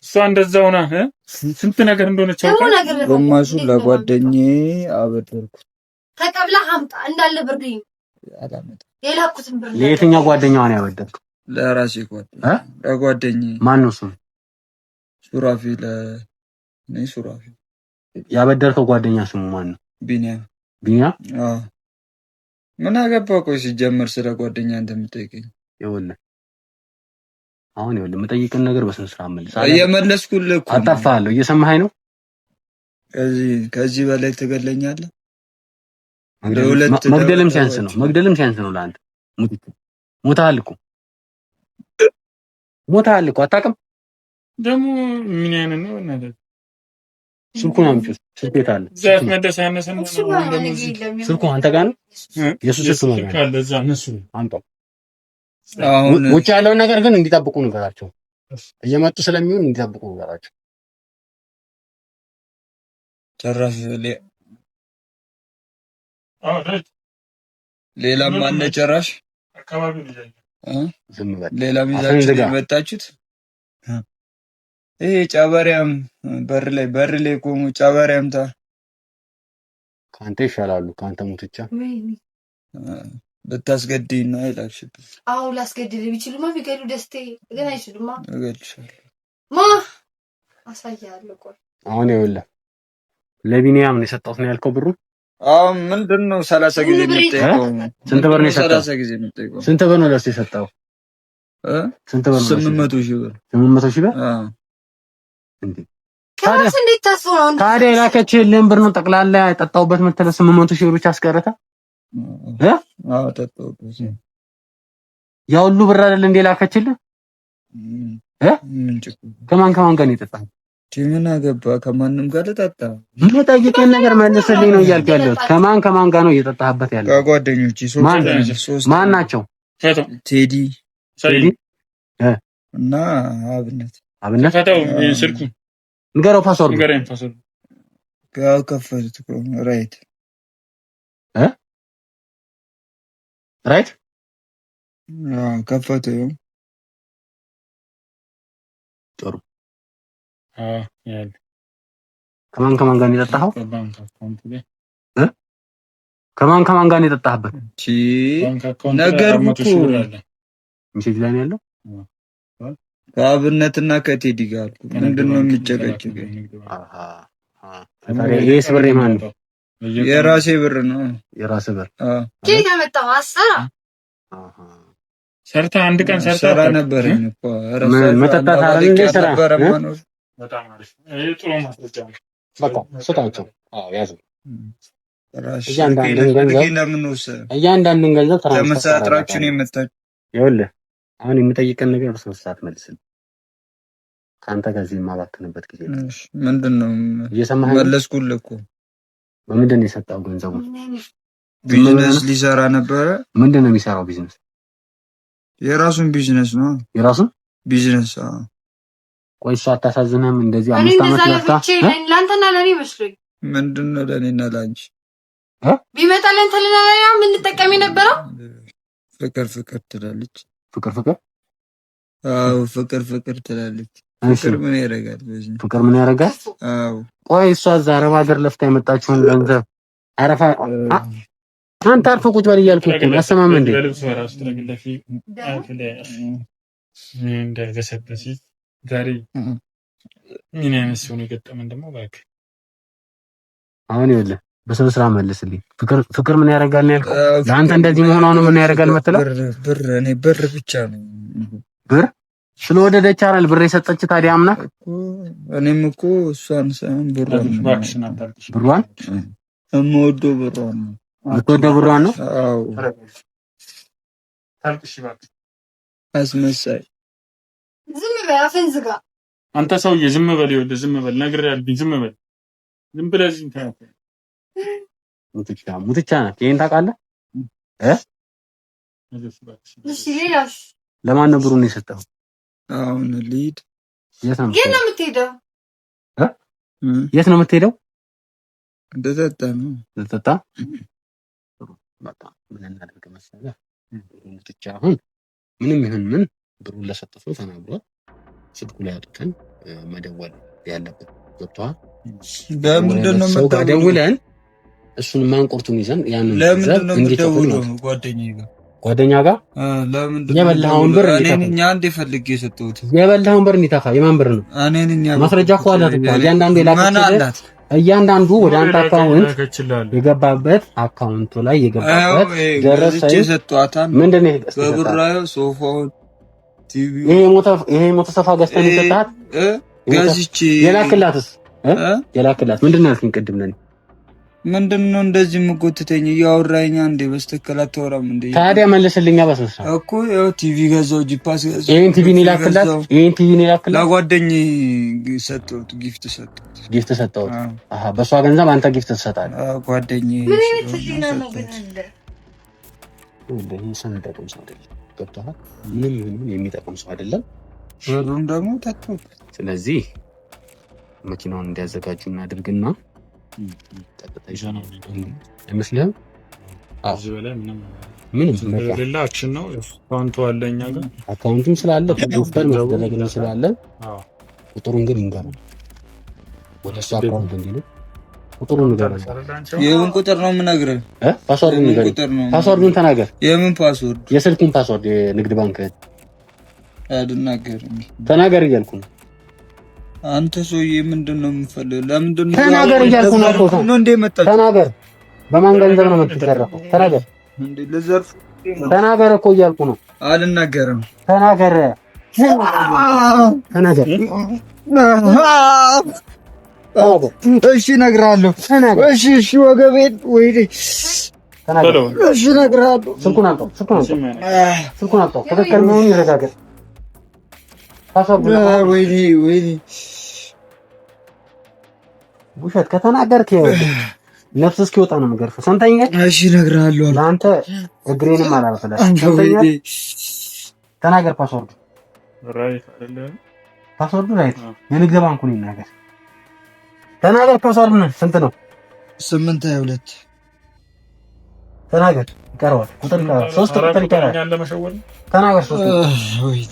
D: እሷ እንደዛው ሆና ስንት ነገር እንደሆነች አውቃለሁ።
C: ግማሹን ለጓደኛዬ አበደርኩት።
A: ተቀብለህ አምጣ እንዳለ ብር የላኩትን ብር።
E: ለየትኛው ጓደኛዋ ነው ያበደርከው?
C: ለራሴ ለጓደኛዬ።
E: ማን ነው እሱ?
C: ሱራፊል። ሱራፊል።
E: ያበደርከው ጓደኛ ስሙ ማን ነው?
C: ቢኒያም።
E: ቢኒያ
C: ምን አገባህ? ቆይ ሲጀመር ስለ ጓደኛ አንተ የምጠይቀኝ
E: ይኸውልህ፣ አሁን የምጠይቅን ነገር በስነ ስርዓት መልስ።
C: እየመለስኩልህ እኮ
E: አጠፋለሁ። እየሰማኸኝ ነው?
C: ከዚህ በላይ ትገለኛለህ?
E: መግደልም ሲያንስ ነው ለአንተ። ሞታል እኮ አታውቅም።
D: ደግሞ ምን አይነት ነው እናደር
E: ስልኩን አምጪው። ስልክ የት አለ? ስልኩ አንተ ጋር ነው? የሱ ስልክ ነው አለ እዛ። እነሱ አምጣው። ውጭ ያለውን ነገር ግን እንዲጠብቁ ንገራቸው። እየመጡ ስለሚሆን እንዲጠብቁ ንገራቸው።
C: ጭራሽ ሌላም አለ ጭራሽ
D: አካባቢ ልጅ
E: ዝም በል።
C: ሌላም ይዛችሁ የመጣችሁት ይሄ ጨበሪያም በር ላይ ቆሙ። ጨበሪያም
E: ካንተ ይሻላሉ። ካንተ ሙትቻ
C: ብታስገድኝ ነው አይላልሽብኝ?
A: አዎ ላስገድል ቢችሉማ ቢገሉ ደስቴ ግን አይችሉማ።
C: እገልሻለሁ
A: አሳያለሁ። ቆይ
E: አሁን ይኸውልህ ለቢኒያም ነው የሰጠሁት ነው ያልከው ብሩ?
C: አዎ ምንድነው 30 ጊዜ የምትጠይቀው?
E: ስንት ብር ነው የሰጠኸው?
C: 30 ጊዜ የምትጠይቀው?
E: ስንት ብር ነው ለሱ የሰጠኸው? ስንት ብር ነው?
C: 800 ሺህ ብር።
E: 800 ሺህ ብር?
C: አዎ
E: እንዴ
A: ከራስ እንዴት ታስበው?
E: ታዲያ የላከችልህን ብር ነው ጠቅላላ ያጠጣሁበት መተለ 800 ሺህ ብር ብቻ አስቀረታ?
C: አዎ ጠጣሁበት።
E: ያ ሁሉ ብር አይደል እንዴ ላከችልህ? ከማን ጋር ነው የጠጣኸው?
C: ምን አገባ? ከማንም ጋር ልጠጣ?
E: የምጠይቅህን ነገር መልስልኝ ነው እያልኩ ያለሁት። ከማን ጋር ነው እየጠጣህበት ያለው?
C: ከጓደኞቼ ሶስት።
E: ማን ናቸው?
C: ቴዲ እና አብነት
D: ፈታው። ስልኩ
E: ንገረው፣ ፓስወርድ
C: ጋር ከፈቱት እኮ ራይት ከፈቱ።
E: ጥሩ። ከማን ጋር ነው የጠጣኸው? ከማን ጋር ነው የጠጣህበት?
C: ነገርኩህ እኮ
E: ሜሴጅ ላይ ነው ያለው።
C: ከአብነትና ከቴዲ ጋር ምንድነው የሚጨቀጭቀው?
E: ይሄስ ብር የማን ነው?
C: የራሴ ብር ነው።
E: የራሴ ብር
A: ከየት ያመጣው?
D: ሰርታ አንድ ቀን ሰርታ
C: ነበር እኮ
E: መጠጣት አይደል እንዴ? ስራ
D: በጣም አሪፍ። ይሄ ጥሩ ማስረጃ ነው።
E: በቃ ስጣቸው። አዎ ያዙ።
C: እያንዳንዱን
E: ገንዘብ
C: ተመሳጥራችሁ ነው የመጣችሁ።
E: ይኸውልህ አሁን የምጠይቀን ነገር በስነ ስርዓት መልስልኝ። ካንተ ከዚህ የማባክንበት ጊዜ
C: ምንድነው?
E: እየሰማኸኝ?
C: መለስኩልህ እኮ።
E: በምንድን ነው የሰጠው ገንዘቡ?
C: ቢዝነስ ሊሰራ ነበረ።
E: ምንድን ነው የሚሰራው ቢዝነስ?
C: የራሱን ቢዝነስ ነው።
E: የራሱን ቢዝነስ?
C: አዎ።
E: ቆይ እሱ አታሳዝንህም? እንደዚህ 5 ዓመት ለፍታ
A: ለአንተና ለኔ መስሎኝ።
C: ምንድነው ለኔና ላንቺ?
A: ቢመጣ ለአንተ ለኔ ምን እንጠቀም የነበረው?
C: ፍቅር ትላለች።
E: ፍቅር?
C: አዎ ፍቅር ትላለች። ፍቅር ምን ያደርጋል?
E: ፍቅር ምን ያደርጋል?
C: አዎ።
E: ቆይ እሷ እዛ አረብ ሀገር ለፍታ የመጣችውን ገንዘብ አረፋ አንተ አርፈህ ቁጭ በል እያልኩህ እኮ ነው። አሰማም እንዴ?
D: ዛሬ ምን አይነት ሰው ነው የገጠመን ደግሞ እባክህ።
E: አሁን ይኸውልህ በስነ ስርዓት መልስልኝ። ፍቅር ምን ያደርጋል ነው ያልከው? ለአንተ እንደዚህ መሆኗ ነው ምን ያደርጋል መተላ?
C: እኔ ብር ብቻ ነው።
E: ብር ስለወደደች አይደል ብር የሰጠች? ታዲያ አምና
C: እኔም እኮ እሷን ሳይሆን ብሯን የምወደው ብሯን ነው።
E: የምትወደው ብሯን ነው?
C: አዎ።
D: ታልቅሽ እባክህ
C: አስመሳይ።
A: ዝም በል አፍህን ዝጋ።
D: አንተ ሰውዬ ዝም በል። ይኸውልህ ዝም በል ነግሬሃለሁ። ዝም በል። ዝም ብለህ እዚህ እንትን
E: ሙትቻ ናት። ይሄን ታውቃለህ?
A: እሺ ሌላስ?
E: ለማን ነው ብሩን የሰጠው?
C: አሁን ልሂድ።
E: የት ነው
A: የምትሄደው?
E: የት ነው የምትሄደው?
C: እንደጠጣ ነው።
E: እንደጠጣ በቃ ምን እናድርግ መሰለህ? ሙትቻ አሁን ምንም ይሁን ምን ብሩን ለሰጠው ሰው ተናግሯል። ስልኩ ላይ አጥተን መደወል ያለበት ገብቶሃል?
C: በምንድን ነው
E: ሰው ጋር ደውለን እሱን ማንቆርቱን ይዘን ያንን
C: ለምንድን ነው የምትደውለው?
E: ጓደኛ ጋር
C: ለምንድን ነው
E: የበላኸውን ብር
C: እኛ እንደ ፈልጌ የሰጠሁት?
E: የበላኸውን ብር እንዲታፋ የማን ብር ነው?
C: እኔ ነኝ።
E: ማስረጃ እኮ አላት እኮ እያንዳንዱ የላከችልህ እያንዳንዱ ወደ አንተ አካውንት የገባበት አካውንቱ ላይ የገባበት ደረሰኝ ምንድን ነው?
C: በብራዮ ሶፋውን ቲቪ
E: ይሄ ሞተ ሶፋ ገዝተን ይሰጣት
C: ጋዝቺ
E: የላክላት ምንድን ነው ያልከኝ ቅድም ነኝ
C: ምንድነው እንደዚህ የምጎትተኝ እያወራኝ እንዴ በስተከላ ተወራም እንዴ
E: ታዲያ መልስልኛ በስንት
C: እኮ ያው ቲቪ ገዛው ጂፓስ ገዛው
E: ይሄን ቲቪ ነው ላክላት
C: ለጓደኛዬ ሰጠሁት ጊፍት ሰጠሁት
E: አሃ በሷ ገንዘብ አንተ ጊፍት ትሰጣለህ
C: ጓደኛዬ
A: ምን አይነት ህሊና ነው ግን
E: ይሄ ሰንደቁም ሰው አይደለም ገብቶሃል ምንም የሚጠቅም ሰው አይደለም
C: ብሩን ደግሞ ተጥቶ
E: ስለዚህ መኪናውን እንዲያዘጋጁ እናድርግና አይመስልህም?
D: እዚህ በላይ ምንም ሌላ አክሽን ነው። አካውንቱ አለ እኛ ጋር
E: አካውንቱም ስላለ ኦፈር መደረግ ስላለ ቁጥሩን ግን እንገባ ወደ እሱ አካውንት እንዲሉ ቁጥሩን እንገባ።
C: የምን ቁጥር ነው የምነግርህ?
E: ፓስወርዱን ንገረኝ። ፓስወርዱን ተናገር።
C: የምን ፓስወርድ?
E: የስልኩን ፓስወርድ የንግድ ባንክ
C: አልናገርም።
E: ተናገር እያልኩ ነው።
C: አንተ ሰውዬ ምንድነው የምፈልገው? ለምንድን ነው
E: ተናገር እያልኩ ነው እንዴ መጣህ? ተናገር። በማን ገንዘብ ነው የምትዘረፈው? ተናገር
C: እንዴ ለዘርፍ
E: ተናገር እኮ እያልኩ ነው።
C: አልናገርም።
E: ተናገር
C: እሺ እነግርሃለሁ። እሺ ወገቤን ወይኔ
E: ተናገር።
C: እሺ እነግርሃለሁ።
E: ስልኩን አምጣው። ትክክል መሆኑን ይረጋገጥ።
C: ወይኔ
E: ውሸት ከተናገርክ ነፍስ እስኪወጣ ነው የምገርፈው። ሰምተኛ?
C: እሺ እነግርሃለሁ።
E: ለአንተ እግሬንም አላበላሽ። ተናገር። ፓስወርዱ ራይት የንግድ ባንኩን ይናገር። ተናገር። ፓስወርዱ ስንት ነው?
C: 822
E: ተናገር። ይቀረዋል። ቁጥር ይቀረዋል። 3 ቁጥር ይቀረዋል። ተናገር። 3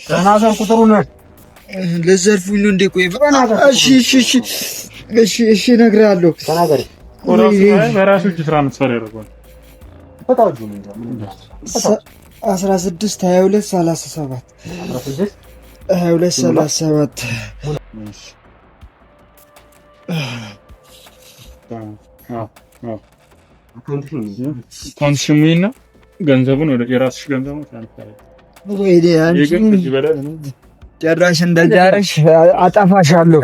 E: ተናገር። ቁጥሩን
C: ለዘርፉኝ ነው እንዴ? ቆይ እሺ እነግርሃለሁ።
E: ተናገር።
D: በራሱ እጅ ስራ መስፈር ያደርጋል።
C: 16 22 37 22 37
D: ኮንሱሚና ገንዘቡን ወደ የራስሽ ገንዘብ ነው ታንታለሽ።
C: ወይኔ አንቺ ጭራሽ እንደጃረሽ አጠፋሻለሁ።